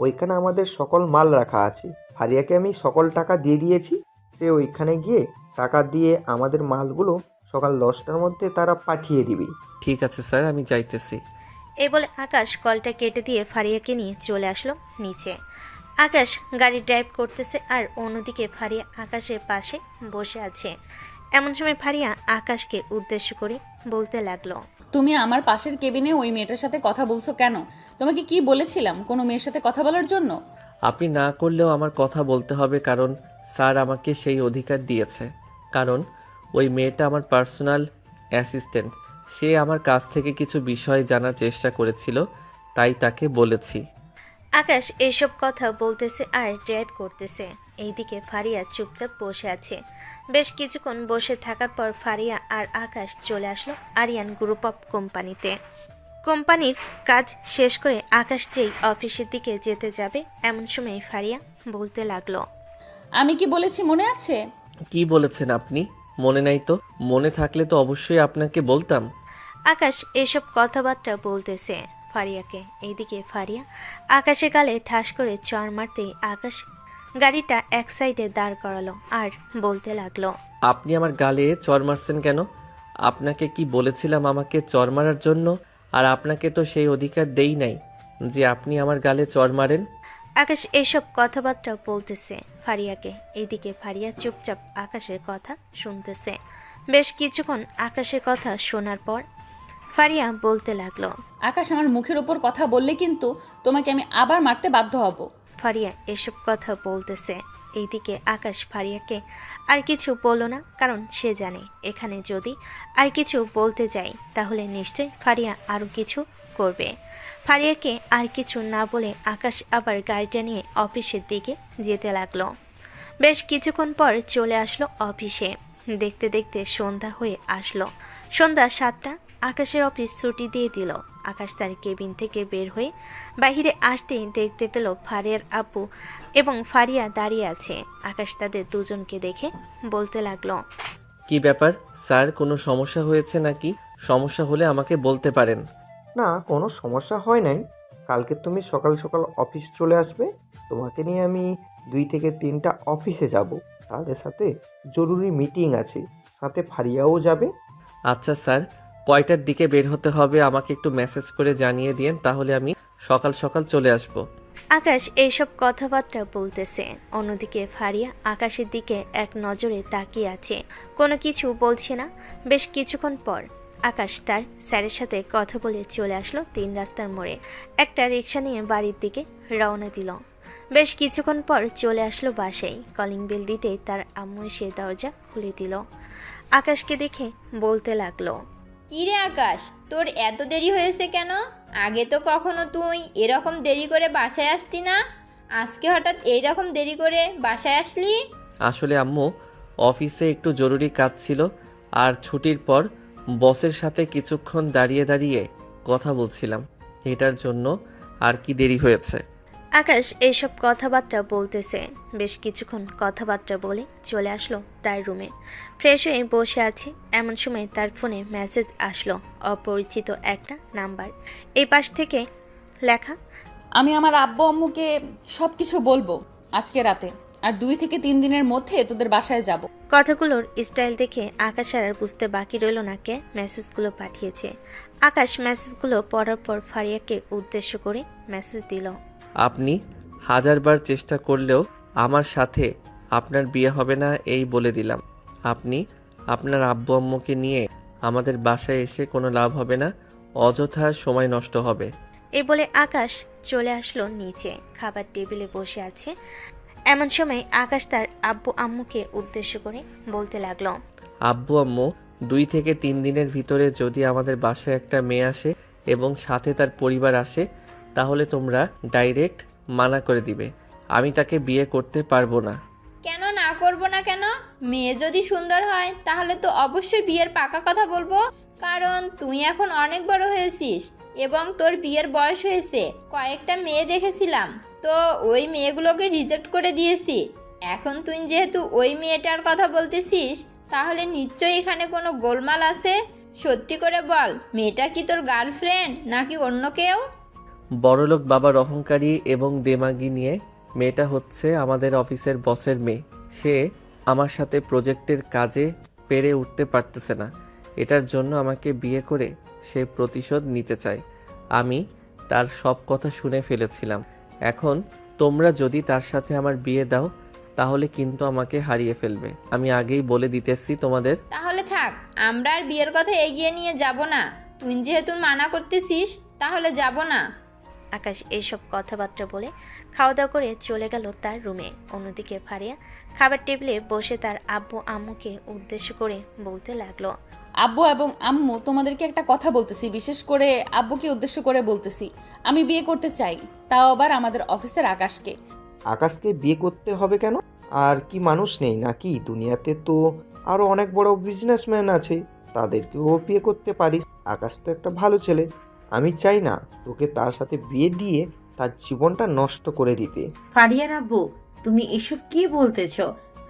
ওইখানে আমাদের সকল মাল রাখা আছে। ফারিয়াকে আমি সকল টাকা দিয়ে দিয়েছি, সে ওইখানে গিয়ে টাকা দিয়ে আমাদের মালগুলো সকাল 10টার মধ্যে তারা পাঠিয়ে দিবে। ঠিক আছে স্যার, আমি যাইতেছি। এই বলে আকাশ কলটা কেটে দিয়ে ফারিয়াকে নিয়ে চলে আসলো নিচে। আকাশ গাড়ি ড্রাইভ করতেছে আর অন্যদিকে ফারিয়া আকাশের পাশে বসে আছে। এমন সময় ফারিয়া আকাশকে উদ্দেশ্য করে বলতে লাগলো, তুমি আমার পাশের কেবিনে ওই মেয়েটার সাথে কথা বলছো কেন? তোমাকে কি বলেছিলাম কোনো মেয়ের সাথে কথা বলার জন্য? আপনি না করলেও আমার কথা বলতে হবে, কারণ স্যার আমাকে সেই অধিকার দিয়েছে। কারণ ওই মেয়েটা আমার পার্সোনাল অ্যাসিস্ট্যান্ট। সে আমার কাছ থেকে কিছু বিষয় জানার চেষ্টা করেছিল, তাই তাকে বলেছি। আকাশ এইসব কথা বলতেছে আর ড্রাইভ করতেছে। এইদিকে ফারিয়া চুপচাপ বসে আছে। বেশ কিছুক্ষণ বসে থাকার পর ফারিয়া আর আকাশ চলে আসলো আরিয়ান গ্রুপ অফ কোম্পানিতে। কোম্পানির কাজ শেষ করে আকাশ যেই অফিসের দিকে যেতে যাবে এমন সময় ফারিয়া বলতে লাগলো, আমি কি বলেছি মনে আছে? কি বলেছেন আপনি? মনে নাই তো? মনে থাকলে তো অবশ্যই আপনাকে বলতাম। আকাশ এসব কথাবার্তা বলতেছে ফারিয়াকে। এইদিকে ফারিয়া আকাশের গালে ঠাস করে চড় মারতেই আকাশ গাড়িটা এক সাইডে দাঁড় করালো আর বলতে লাগলো, আপনি আমার গালে চড় মারছেন কেন? আপনাকে কি বলেছিলাম আমাকে চড় মারার জন্য? আর আপনাকে তো সেই অধিকার দেই নাই যে আপনি আমার গালে চড় মারেন। আকাশ এসব কথাবার্তা বলতেছে ফারিয়াকে। এইদিকে ফারিয়া চুপচাপ আকাশের কথা শুনতেছে। বেশ কিছুক্ষণ আকাশের কথা শোনার পর ফারিয়া বলতে লাগলো, আকাশ, আমার মুখের উপর কথা বললে কিন্তু তোমাকে আমি আবার মারতে বাধ্য হব। ফারিয়া এসব কথা বলতেছে। এইদিকে আকাশ ফারিয়াকে আর কিছু বলল না, কারণ সে জানে এখানে যদি আর কিছু বলতে যায় তাহলে নিশ্চয়ই ফারিয়া আরও কিছু করবে। ফারিয়াকে আর কিছু না বলে আকাশ আবার গাড়িটা নিয়ে অফিসের দিকে যেতে লাগলো। বেশ কিছুক্ষণ পর চলে আসলো অফিসে। দেখতে দেখতে সন্ধ্যা হয়ে আসলো। সন্ধ্যা 7টা। আকাশের অফিস ছুটি দিয়ে দিল। আকাশ তার কেবিন থেকে বের হয়ে বাইরে আসতেই দেখতে পেল ফারিয়ার আব্বু এবং ফারিয়া দাঁড়িয়ে আছে। আকাশ তাদের দুজনকে দেখে বলতে লাগলো, কি ব্যাপার স্যার, কোনো সমস্যা হয়েছে নাকি? সমস্যা হলে আমাকে বলতে পারেন। না, কোনো সমস্যা হয় নাই। কালকে তুমি সকাল সকাল অফিস চলে আসবে। তোমাকে নিয়ে আমি 2 থেকে 3টা অফিসে যাব। তাদের সাথে জরুরি মিটিং আছে, সাথে ফারিয়াও যাবে। আচ্ছা স্যার, কয়টার দিকে বের হতে হবে আমাকে একটু মেসেজ করে জানিয়ে দিন, তাহলে আমি সকাল সকাল চলে আসব। আকাশ এইসব কথাবার্তা বলতেছে। অন্যদিকে ফারিয়া আকাশের দিকে এক নজরে তাকিয়ে আছে, কোনো কিছু বলছে না। বেশ কিছুক্ষণ পর আকাশ তার স্যারের সাথে কথা বলে চলে আসলো 3 রাস্তার মোড়ে। একটা রিক্সা নিয়ে বাড়ির দিকে রওনা দিল। বেশ কিছুক্ষণ পর চলে আসলো বাসায়। কলিং বেল দিতেই তার আম্মু এসে দরজা খুলে দিল। আকাশকে দেখে বলতে লাগলো, কি রে আকাশ, তোর এত দেরি হয়েছে কেন? আগে তো কখনো তুই এরকম দেরি করে বাসায় আসতি না, আজকে হঠাৎ এইরকম দেরি করে বাসায় আসলি? আসলে আম্মু, অফিসে একটু জরুরি কাজ ছিল, আর ছুটির পর বসের সাথে কিছুক্ষণ দাঁড়িয়ে দাঁড়িয়ে কথা বলছিলাম, এটার জন্য আর কি দেরি হয়েছে। আকাশ এইসব কথাবার্তা বলতেছে। বেশ কিছুক্ষণ কথাবার্তা বলে চলে আসলো তার রুমে। ফ্রেশ হয়ে বসে আছে, এমন সময় তার ফোনে মেসেজ আসলো। অপরিচিত একটা নাম্বার। এই পাশ থেকে লেখা, আমি আমার আব্বু আম্মুকে সব কিছু বলবো আজকে রাতে, আর 2 থেকে 3 দিনের মধ্যে তোদের বাসায় যাব। কথাগুলোর স্টাইল দেখে আকাশ আর বুঝতে বাকি রইল না কে মেসেজগুলো পাঠিয়েছে। আকাশ মেসেজগুলো পড়ার পর ফারিয়াকে উদ্দেশ্য করে মেসেজ দিল, আপনি 1000বার চেষ্টা করলেও আমার সাথে আপনার বিয়ে হবে না, এই বলে দিলাম। আপনি আপনার আব্বু আম্মুকে নিয়ে আমাদের বাসায় এসে কোনো লাভ হবে না, অযথা সময় নষ্ট হবে। এই বলে আকাশ চলে আসলো নিচে। খাবার টেবিলে বসে আছে। এমন সময় আকাশ তার আব্বু আম্মুকে উদ্দেশ্য করে বলতে লাগলো, আব্বু আম্মু, 2 থেকে 3 দিনের ভিতরে যদি আমাদের বাসায় একটা মেয়ে আসে এবং সাথে তার পরিবার আসে, তাহলে তোমরা ডাইরেক্ট মানা করে দিবে, আমি তাকে বিয়ে করতে পারবো না। কেন না করব না কেন? মেয়ে যদি সুন্দর হয় তাহলে তো অবশ্যই বিয়ের পাকা কথা বলবো, কারণ তুই এখন অনেক বড় হয়েছিস এবং তোর বিয়ের বয়স হয়েছে। কয়েকটা মেয়ে দেখেছিলাম, তো ওই মেয়েগুলোকে রিজেক্ট করে দিয়েছি। এখন তুই যেহেতু ওই মেয়েটার কথা বলতেছিস, তাহলে নিশ্চয়ই এখানে কোনো গোলমাল আছে। সত্যি করে বল, মেয়েটা কি তোর গার্লফ্রেন্ড নাকি অন্য কেউ? বড়লোক বাবার অহংকারী এবং দেমাগি নিয়ে মেয়েটা হচ্ছে আমাদের অফিসের বসের মেয়ে। সে আমার সাথে প্রজেক্টের কাজে পেরে উঠতে পারতেছে না, এটার জন্য আমাকে বিয়ে করে সে প্রতিশোধ নিতে চায়। আমি তার সব কথা শুনে ফেলেছিলাম। এখন তোমরা যদি তার সাথে আমার বিয়ে দাও, তাহলে কিন্তু আমাকে হারিয়ে ফেলবে। আমি আগেই বলে দিতেছি তোমাদের। তাহলে থাক, আমরা আর বিয়ের কথা এগিয়ে নিয়ে যাব না। তুই যেহেতু মানা করতেছিস, তাহলে যাব না। আকাশ এইসব কথাবার্তা বলে খাওয়া দাওয়া করে চলে গেল তার রুমে। অন্যদিকে ফারিয়া খাবার টেবিলে বসে তার আব্বু আম্মুকে উদ্দেশ্য করে বলতে লাগলো, আব্বু এবং আম্মু, তোমাদেরকে একটা কথা বলতেছি, বিশেষ করে আব্বুকে উদ্দেশ্য করে বলতেছি। আমি বিয়ে করতে চাই, তাও আবার আমাদের অফিসের আকাশকে। আকাশকে বিয়ে করতে হবে কেন? আর কি মানুষ নেই নাকি দুনিয়াতে? তো আরও অনেক বড় বিজনেসম্যান আছে, তাদেরকেও বিয়ে করতে পারিস। আকাশ তো একটা ভালো ছেলে। আমি চাই না তোকে তার সাথে বিয়ে দিয়ে তার জীবনটা নষ্ট করে দিতে। ফারিয়ার আব্বু, তুমি এসব কি বলতেছ?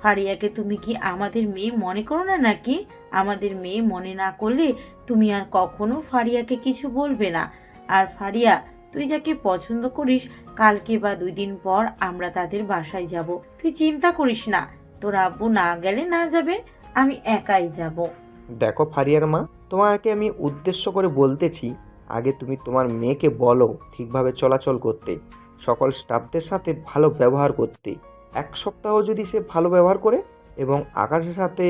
ফারিয়াকে তুমি কি আমাদের মেয়ে মনে করো না নাকি? আমাদের মেয়ে মনে না করলে তুমি আর কখনো ফারিয়াকে কিছু বলবে না। আর ফারিয়া, তুই যাকে পছন্দ করিস, কালকে বা 2 দিন পর আমরা তাদের বাসায় যাব। তুই চিন্তা করিস না, তোর আব্বু না গেলে না যাবে, আমি একাই যাব। দেখো ফারিয়ার মা, তোমাকে আমি উদ্দেশ্য করে বলতেছি, আগে তুমি তোমার মেয়েকে বলো ঠিকভাবে চলাচল করতে, সকল স্টাফদের সাথে ভালো ব্যবহার করতে। 1 সপ্তাহ যদি সে ভালো ব্যবহার করে এবং আকাশের সাথে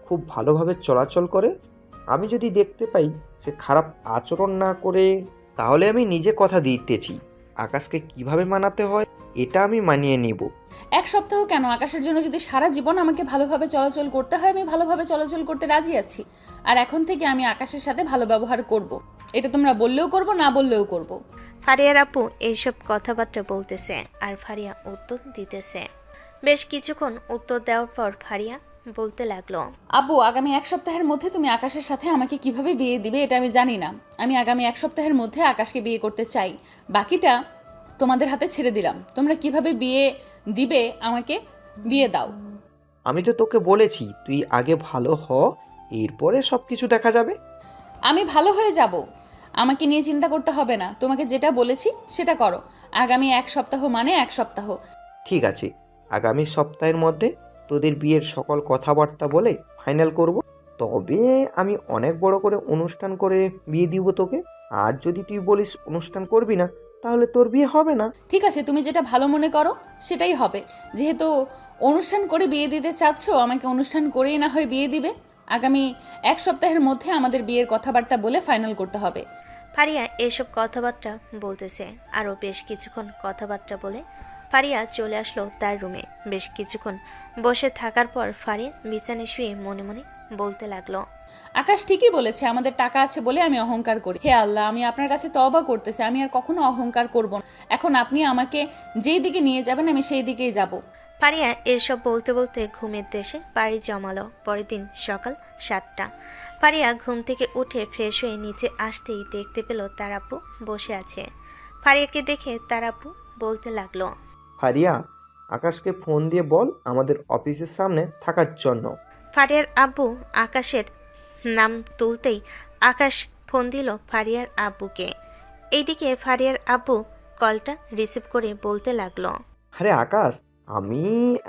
খুব ভালোভাবে চলাচল করে, আমি যদি দেখতে পাই সে খারাপ আচরণ না করে, তাহলে আমি নিজে কথা দিতেছি আকাশকে কিভাবে মানাতে হয় এটা আমি মানিয়ে নিব। এক সপ্তাহ কেন, আকাশের জন্য যদি সারা জীবন আমাকে ভালোভাবে চলাচল করতে হয়, আমি ভালোভাবে চলাচল করতে রাজি আছি। আর এখন থেকে আমি আকাশের সাথে ভালো ব্যবহার করব। এটা তোমরা বললেও করব, না বললেও করব। ফারিয়ার আপু এইসব কথাবার্তা বলতেছে আর ফারিয়া উত্তর দিতেছে। বেশ কিছুক্ষণ উত্তর দেওয়ার পর ফারিয়া বলতে লাগলো, আব্বু, আগামী এক সপ্তাহের মধ্যে তুমি আকাশের সাথে আমাকে কিভাবে বিয়ে দিবে এটা আমি জানি না। আমি আগামী এক সপ্তাহের মধ্যে আকাশকে বিয়ে করতে চাই। বাকিটা তোমাদের হাতে ছেড়ে দিলাম। তোমরা কিভাবে বিয়ে দিবে আমাকে বিয়ে দাও। আমি তো তোকে বলেছি তুই আগে ভালো হ, এরপরে সব কিছু দেখা যাবে। আমি ভালো হয়ে যাব, আমাকে নিয়ে চিন্তা করতে হবে না। তোমাকে যেটা বলেছি সেটা করো। আগামী এক সপ্তাহ মানে এক সপ্তাহ। ঠিক আছে, আগামী সপ্তাহের মধ্যে তোদের বিয়ের সকল কথাবার্তা বলে ফাইনাল করব। তবে আমি অনেক বড় করে অনুষ্ঠান করে বিয়ে দিব তোকে। আর যদি তুই বলিস অনুষ্ঠান করবি না, তাহলে তোর বিয়ে হবে না। ঠিক আছে, তুমি যেটা ভালো মনে করো সেটাই হবে। যেহেতু অনুষ্ঠান করে বিয়ে দিতে চাচ্ছ, আমাকে অনুষ্ঠান করেই না হয় বিয়ে দিবে। আগামী এক সপ্তাহের মধ্যে আমাদের বিয়ের কথাবার্তা বলে ফাইনাল করতে হবে। ফারিয়া এসব কথাবার্তা বলতেছে। আরও বেশ কিছুক্ষণ কথাবার্তা বলে ফারিয়া চলে আসলো তার রুমে। বেশ কিছুক্ষণ বসে থাকার পর ফারিয়া বিছানায় শুয়ে মনে মনে বলতে লাগলো, আকাশ ঠিকই বলেছে, আমাদের টাকা আছে বলে আমি অহংকার করি। হে আল্লাহ, আমি আপনার কাছে তওবা করতেছি, আমি আর কখনো অহংকার করব না। এখন আপনি আমাকে যেই দিকে নিয়ে যাবেন আমি সেই দিকেই যাব। ফারিয়া এসব বলতে বলতে ঘুমের দেশে পাড়ি জমালো। পরের দিন সকাল 7টা। ফারিয়া ঘুম থেকে উঠে ফ্রেশ হয়ে নিচে আসতেই দেখতে পেল তার আব্বু বসে আছে। ফারিয়াকে দেখে তার আব্বু বলতে লাগলো, ফারিয়া, আকাশকে ফোন দিয়ে বল আমাদের অফিসের সামনে থাকার জন্য। ফারিয়ার আব্বু আকাশের নাম তুলতেই আকাশ ফোন দিল ফারিয়ার আব্বুকে। এইদিকে ফারিয়ার আব্বু কলটা রিসিভ করে বলতে লাগলো, আরে আকাশ, আমি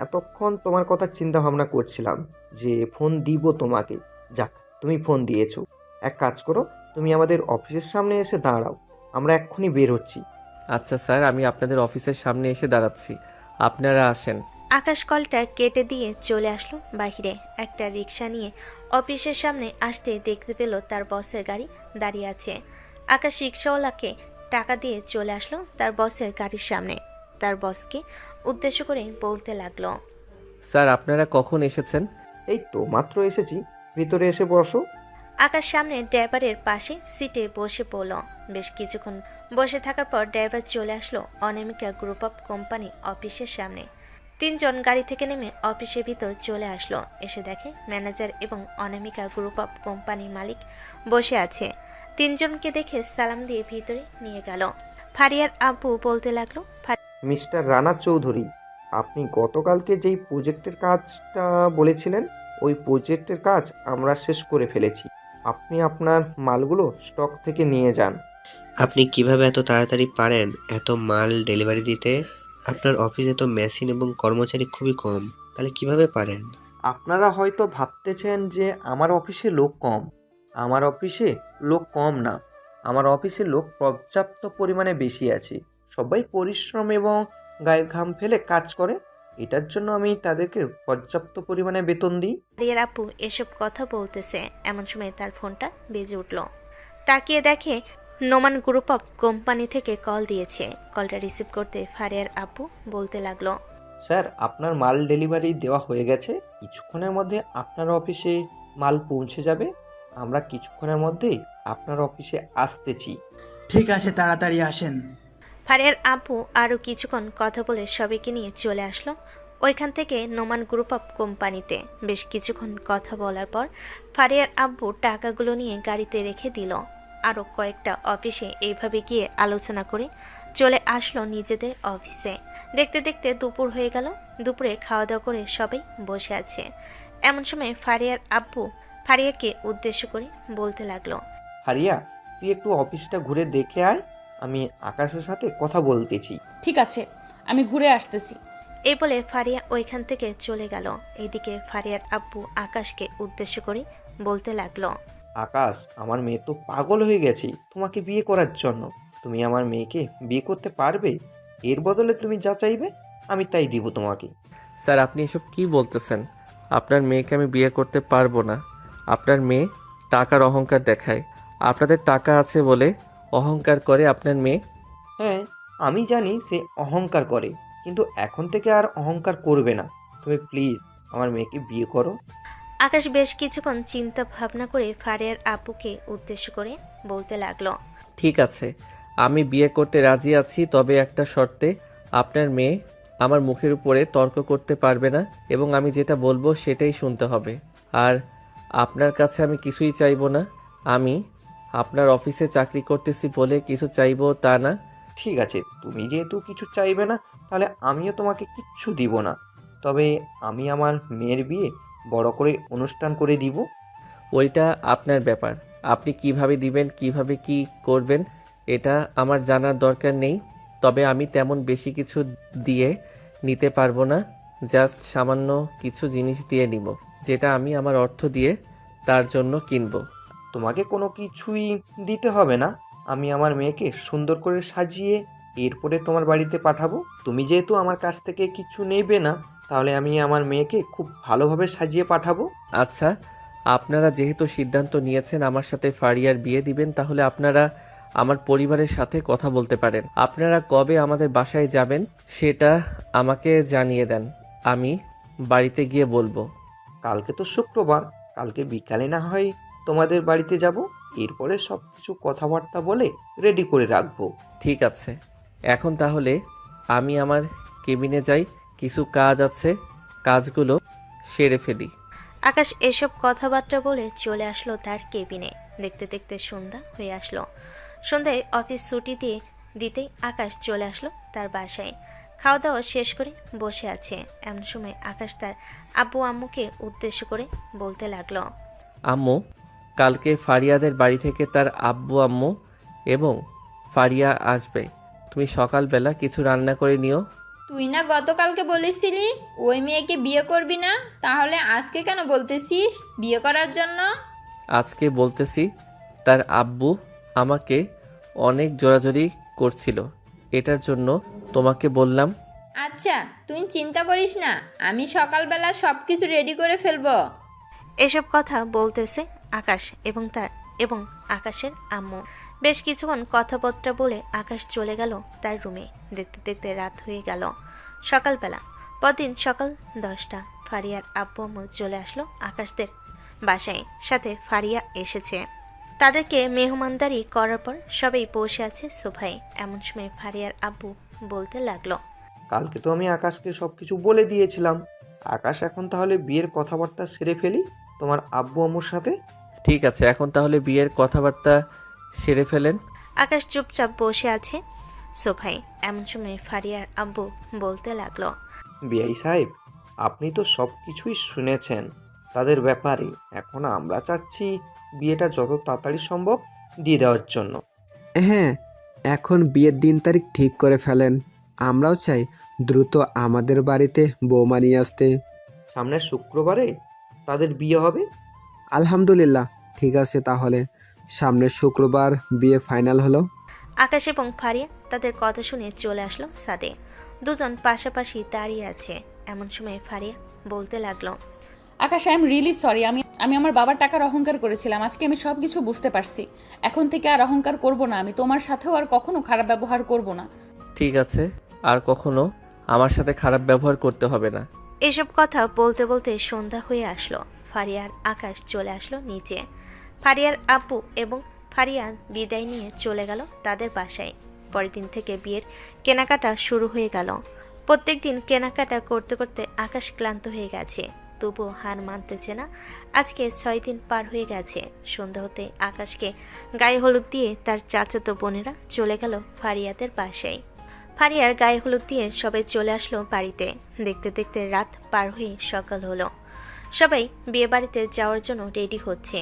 এতক্ষণ তোমার কথা চিন্তা ভাবনা করছিলাম যে ফোন দিব তোমাকে। যাক, তুমি ফোন দিয়েছো। এক কাজ করো, তুমি আমাদের অফিসের সামনে এসে দাঁড়াও, আমরা এক্ষুনি বের হচ্ছি। আচ্ছা স্যার, আমি আপনাদের অফিসের সামনে এসে দাঁড়াচ্ছি, আপনারা আসেন। আকাশ কলটা কেটে দিয়ে চলে আসলো বাহিরে। একটা রিক্সা নিয়ে অফিসের সামনে আসতে দেখতে পেল তার বসের গাড়ি দাঁড়িয়ে আছে। আকাশ রিক্সাওয়ালাকে টাকা দিয়ে চলে আসলো তার বসের গাড়ির সামনে। তার বসকে উদ্দেশ্য করে বলতে লাগলো, স্যার, আপনারা কখন এসেছেন? এই তো মাত্র এসেছি, ভিতরে এসে বসো। আকাশ সামনে ড্রাইভারের পাশে সিটে বসে পড়ল। বেশ কিছুক্ষণ বসে থাকার পর ড্রাইভার চলে আসলো অনামিকা গ্রুপ অফ কোম্পানি অফিসের সামনে। 3 জন গাড়ি থেকে নেমে অফিসের ভিতর চলে আসলো। এসে দেখে ম্যানেজার এবং অনামিকা গ্রুপ অফ কোম্পানির মালিক বসে আছে। 3 জনকে দেখে সালাম দিয়ে ভিতরে নিয়ে গেল। ফারিয়ার আব্বু বলতে লাগলো, মিস্টার রানা চৌধুরী, আপনি গতকালকে যেই প্রজেক্টের কাজটা বলেছিলেন, ওই প্রজেক্টের কাজ আমরা শেষ করে ফেলেছি। আপনি আপনার মালগুলো স্টক থেকে নিয়ে যান। আপনি কিভাবে এত তাড়াতাড়ি পারেন এত মাল ডেলিভারি দিতে? আপনার অফিসে তো মেশিন এবং কর্মচারী খুবই কম, তাহলে কিভাবে পারেন? আপনারা হয়তো ভাবতেছেন যে আমার অফিসে লোক কম। আমার অফিসে লোক কম না, আমার অফিসে লোক পর্যাপ্ত পরিমাণে বেশি আছে। সবাই পরিশ্রম এবং গায়ের ঘাম ফেলে কাজ করে, এটার জন্য আমি তাদেরকে পর্যাপ্ত পরিমাণে বেতন দিই। ফারিয়ার আব্বু এসব কথা বলতেছে এমন সময় তার ফোনটা বেজে উঠল। তাকিয়ে দেখে নোমান গ্রুপ অফ কোম্পানি থেকে কল দিয়েছে। কলটা রিসিভ করতে ফারিয়ার আব্বু বলতে লাগলো, স্যার, আপনার মাল ডেলিভারি দেওয়া হয়ে গেছে। কিছুক্ষণের মধ্যে আপনার অফিসে মাল পৌঁছে যাবে। আমরা কিছুক্ষণের মধ্যেই আপনার অফিসে আসতেছি। ঠিক আছে, তাড়াতাড়ি আসেন। ফারিয়ার আব্বু আরও কিছুক্ষণ কথা বলে সবাইকে নিয়ে চলে আসলো ওইখান থেকে নোমান গ্রুপ অফ কোম্পানিতে। বেশ কিছুক্ষণ কথা বলার পর ফারিয়ার আব্বু টাকাগুলো নিয়ে গাড়িতে রেখে দিল। আরও কয়েকটা অফিসে এইভাবে গিয়ে আলোচনা করে চলে আসলো নিজেদের অফিসে। দেখতে দেখতে দুপুর হয়ে গেল। দুপুরে খাওয়া দাওয়া করে সবাই বসে আছে। এমন সময় ফারিয়ার আব্বু ফারিয়াকে উদ্দেশ্য করে বলতে লাগলো, ফারিয়া, তুই একটু অফিসটা ঘুরে দেখে আয়, আমি আকাশের সাথে কথা বলতেছি। ঠিক আছে, আমি ঘুরে আসতেছি। এই বলে ফারিয়া ওইখান থেকে চলে গেল। এইদিকে ফারিয়ার আব্বু আকাশকে উদ্দেশ্য করে বলতে লাগলো, আকাশ, আমার মেয়ে তো পাগল হয়ে গেছে তোমাকে বিয়ে করার জন্য। তুমি আমার মেয়েকে বিয়ে করতে পারবে? এর বদলে তুমি যা চাইবে আমি তাই দিব তোমাকে। স্যার, আপনি এসব কি বলতেছেন? আপনার মেয়েকে আমি বিয়ে করতে পারবো না। আপনার মেয়ে টাকার অহংকার দেখায়। আপনাদের টাকা আছে বলে অহংকার করে আপনার মেয়ে। হ্যাঁ, আমি জানি সে অহংকার করে, কিন্তু এখন থেকে আর অহংকার করবে না। তুমি প্লিজ আমার মেয়েকে বিয়ে করো। আকাশ বেশ কিছুক্ষণ চিন্তা ভাবনা করে ফারিয়ার আব্বুকে উদ্দেশ্য করে বলতে লাগলো। ঠিক আছে, আমি বিয়ে করতে রাজি আছি, তবে একটা শর্তে। আপনার মেয়ে আমার মুখের উপরে তর্ক করতে পারবে না এবং আমি যেটা বলবো সেটাই শুনতে হবে। আর আপনার কাছে আমি কিছুই চাইবো না। আমি আপনার অফিসে চাকরি করতেছি বলে কিছু চাইবো তা না। ঠিক আছে, তুমি যেহেতু কিছু চাইবে না তাহলে আমিও তোমাকে কিচ্ছু দিব না। তবে আমি আমার মেয়ের বিয়ে বড় করে অনুষ্ঠান করে দিব। ওইটা আপনার ব্যাপার। আপনি কিভাবে দিবেন, কিভাবে কি করবেন এটা আমার জানার দরকার নেই। তবে আমি তেমন বেশি কিছু দিয়ে নিতে পারবো না। জাস্ট সামান্য কিছু জিনিস দিয়ে নিব, যেটা আমি আমার অর্থ দিয়ে তার জন্য কিনবো। তোমাকে কোনো কিছুই দিতে হবে না। আমি আমার মেয়েকে সুন্দর করে সাজিয়ে এরপরে তোমার বাড়িতে পাঠাবো। তুমি যেহেতু আমার কাছ থেকে কিছু নেবে না, তাহলে আমি আমার মেয়েকে খুব ভালোভাবে সাজিয়ে পাঠাবো। আচ্ছা, আপনারা যেহেতু সিদ্ধান্ত নিয়েছেন আমার সাথে ফারিয়ার বিয়ে দিবেন, তাহলে আপনারা আমার পরিবারের সাথে কথা বলতে পারেন। আপনারা কবে আমাদের বাসায় যাবেন সেটা আমাকে জানিয়ে দেন, আমি বাড়িতে গিয়ে বলবো। কালকে তো শুক্রবার, কালকে বিকালে না হয় তোমাদের বাড়িতে যাব। এরপরে সব কিছু কথাবার্তা বলে রেডি করে রাখবো। ঠিক আছে, এখন তাহলে আমি আমার কেবিনে যাই, কিছু কাজ আছে, কাজগুলো সেরে ফেলি। আকাশ এসব কথাবার্তা বলে চলে আসলো তার কেবিনে। দেখতে দেখতে সন্ধ্যা হয়ে আসলো। সন্ধ্যায় অফিস ছুটি দিতেই আকাশ চলে আসলো তার বাসায়। খাওয়া দাওয়া শেষ করে বসে আছে। এমন সময় আকাশ তার আব্বু আম্মুকে উদ্দেশ্য করে বলতে লাগলো। আম্মু, কালকে ফারিয়াদের বাড়ি থেকে তার আব্বু আম্মু এবং ফারিয়া আসবে। তুমি সকালবেলা কিছু রান্না করে নিও। তুই না গতকালকে বলেছিলি ওই মেয়েকে বিয়ে করবি না, তাহলে আজকে কেন বলতেছিস বিয়ে করার জন্য? আজকে বলতেছি, তার আব্বু আমাকে অনেক জোরাজোরি করছিল, এটার জন্য তোমাকে বললাম। আচ্ছা, তুই চিন্তা করিস না, আমি সকালবেলা সব কিছু রেডি করে ফেলবো। এসব কথা বলতেছে আকাশ এবং আকাশের আম্মু। বেশ কিছুক্ষণ কথাবার্তা বলে আকাশ চলে গেল তার রুমে। দেখতে দেখতে রাত হয়ে গেল। সকালবেলা পরদিন সকাল 10টা ফারিয়ার আব্বু আম্মু চলে আসলো আকাশদের বাসায়। সাথে ফারিয়া এসেছে। তাদেরকে মেহমানদারি করার পর সবাই বসে আছে সোফায়। এমন সময় ফারিয়ার আব্বু বলতে লাগলো। কালকে তো আমি আকাশকে সব কিছু বলে দিয়েছিলাম। আকাশ, এখন তাহলে বিয়ের কথাবার্তা সেরে ফেলি তোমার আব্বু আম্মুর সাথে। ঠিক আছে, এখন তাহলে বিয়ের কথাবার্তা সেরে ফেলেন। আকাশ চুপচাপ বসে আছে সোফায়। এমন সময় ফারিয়ার আব্বু বলতে লাগলো। বিআই সাহেব, আপনি তো সব কিছুই শুনেছেন তাদের ব্যাপারে। এখন আমরা চাচ্ছি বিয়েটা যত তাড়াতাড়ি সম্ভব দিয়ে দেওয়ার জন্য। হ্যাঁ, এখন বিয়ের দিন তারিখ ঠিক করে ফেলেন। আমরাও চাই দ্রুত আমাদের বাড়িতে বৌমা নিয়ে আসতে। সামনের শুক্রবারে তাদের বিয়ে হবে। আলহামদুলিল্লাহ, ঠিক আছে, তাহলে সামনের শুক্রবার বিয়ে ফাইনাল হলো। আকাশ এবং ফারিয়া তাদের কথা শুনে চলে আসলো ছাদে। দুজন পাশাপাশি দাঁড়িয়ে আছে। এমন সময় ফারিয়া বলতে লাগলো। আকাশ, আই এম রিয়েলি সরি। আমি আমার বাবার টাকার অহংকার করেছিলাম। আজকে আমি সব কিছু বুঝতে পারছি। এখন থেকে আর অহংকার করব না। আমি তোমার সাথেও আর কখনো খারাপ ব্যবহার করব না। ঠিক আছে, আর কখনো আমার সাথে খারাপ ব্যবহার করতে হবে না। এসব কথা বলতে বলতে সন্ধ্যা হয়ে আসলো। ফারিয়ার আকাশ চলে আসলো নিচে। ফারিয়ার আব্বু এবং ফারিয়া বিদায় নিয়ে চলে গেল তাদের বাসায়। পরের দিন থেকে বিয়ের কেনাকাটা শুরু হয়ে গেল। প্রত্যেক দিন কেনাকাটা করতে করতে আকাশ ক্লান্ত হয়ে গেছে, তবুও হার মানতেছে না। আজকে 6 দিন পার হয়ে গেছে। সন্ধ্যা হতে আকাশকে গায়ে হলুদ দিয়ে তার চাচাতো বোনেরা চলে গেল ফারিয়াদের বাসায়। ফারিয়ার গায়ে হলুদ দিয়ে সবাই চলে আসলো বাড়িতে। দেখতে দেখতে রাত পার হয়ে সকাল হলো। সবাই বিয়ে বাড়িতে যাওয়ার জন্য রেডি হচ্ছে।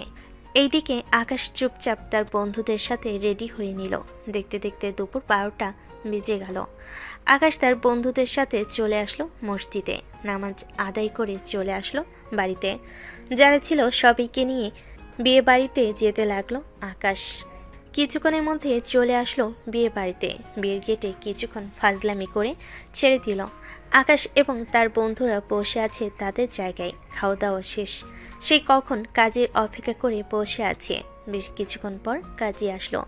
এইদিকে আকাশ চুপচাপ তার বন্ধুদের সাথে রেডি হয়ে নিল। দেখতে দেখতে দুপুর 12টা বেজে গেল। আকাশ তার বন্ধুদের সাথে চলে আসলো মসজিদে। নামাজ আদায় করে চলে আসলো বাড়িতে। যারা ছিল সবাইকে নিয়ে বিয়ে বাড়িতে যেতে লাগলো আকাশ। কিছুক্ষণের মধ্যে চলে আসলো বিয়ে বাড়িতে। বিয়ের গেটে কিছুক্ষণ ফাজলামি করে ছেড়ে দিল। আকাশ এবং তার বন্ধুরা বসে আছে তাদের জায়গায়। খাওয়া দাওয়া শেষ, সেই কখন কাজের অপেক্ষা করে বসে আছে। বেশ কিছুক্ষণ পর কাজী আসলো।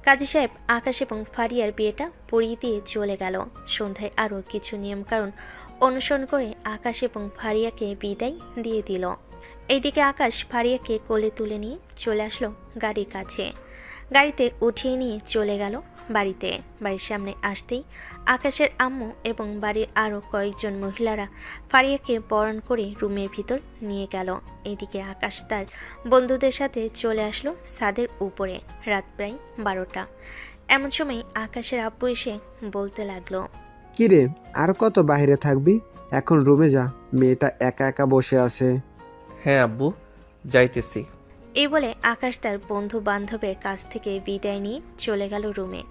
কাজী সাহেব আকাশ এবং ফারিয়ার বিয়েটা পড়িয়ে দিয়ে চলে গেল। সন্ধ্যায় আরও কিছু নিয়মকানুন অনুসরণ করে আকাশ এবং ফারিয়াকে বিদায় দিয়ে দিল। এইদিকে আকাশ ফারিয়াকে কোলে তুলে নিয়ে চলে আসলো গাড়ির কাছে। গাড়িতে উঠিয়ে নিয়ে চলে গেল বাড়িতে। বাড়ির সামনে আসতেই আকাশের আম্মু এবং বাড়ির আরও কয়েকজন মহিলারা ফারিয়াকে বরণ করে রুমের ভিতর নিয়ে গেল। এদিকে আকাশ তার বন্ধুদের সাথে চলে আসলো ছাদের উপরে। রাত প্রায় 12টা। এমন সময় আকাশের আব্বু এসে বলতে লাগলো, কিরে আর কত বাইরে থাকবি? এখন রুমে যা, মেয়েটা একা একা বসে আছে। হ্যাঁ আব্বু, যাইতেছি। এই বলে আকাশ তার বন্ধু বান্ধবের কাছ থেকে বিদায় নিয়ে চলে গেল রুমে।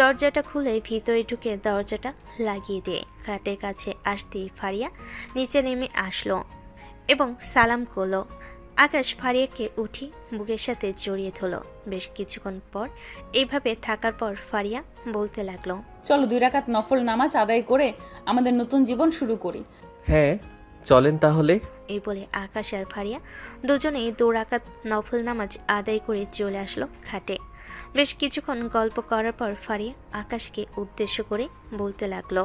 দরজাটা খুলে ভিতরে ঢুকে দরজাটা লাগিয়ে দিয়ে খাটের কাছে আসতেই ফারিয়া নিচে নেমে আসলো এবং সালাম করলো। আকাশ ফারিয়াকে উঠি বুকের সাথে জড়িয়ে ধরল। বেশ কিছুক্ষণ পর এইভাবে থাকার পর ফারিয়া বলতে লাগলো, চলো 2 রাকাত নফল নামাজ আদায় করে আমাদের নতুন জীবন শুরু করি। হ্যাঁ চলেন তাহলে। এই বলে আকাশ আর ফারিয়া দুজনেই 2 রাকাত নফল নামাজ আদায় করে চলে আসলো খাটে। বেশ কিছুক্ষণ গল্প করার পর ফারিয়া আকাশকে উদ্দেশ্য করে বলতে লাগলো,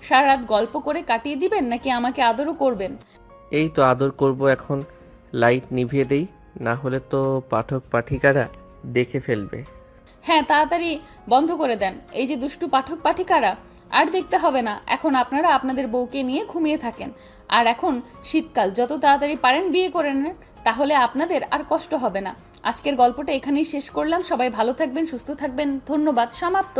সারা রাত গল্প করে কাটিয়ে দিবেন নাকি আমাকে আদরও করবেন? এই তো আদর করব। এখন লাইট নিভিয়ে দেই, না হলে তো পাঠক পাঠিকারা দেখে ফেলবে। হ্যাঁ তাড়াতাড়ি বন্ধ করে দেন। এই যে দুষ্টু পাঠক পাঠিকারা আর দেখতে হবে না। এখন আপনারা আপনাদের বউকে নিয়ে ঘুমিয়ে থাকেন। আর এখন শীতকাল, যত তাড়াতাড়ি পারেন বিয়ে করে নেন, তাহলে আপনাদের আর কষ্ট হবে না। আজকের গল্পটা এখানেই শেষ করলাম। সবাই ভালো থাকবেন, সুস্থ থাকবেন। ধন্যবাদ। সমাপ্ত।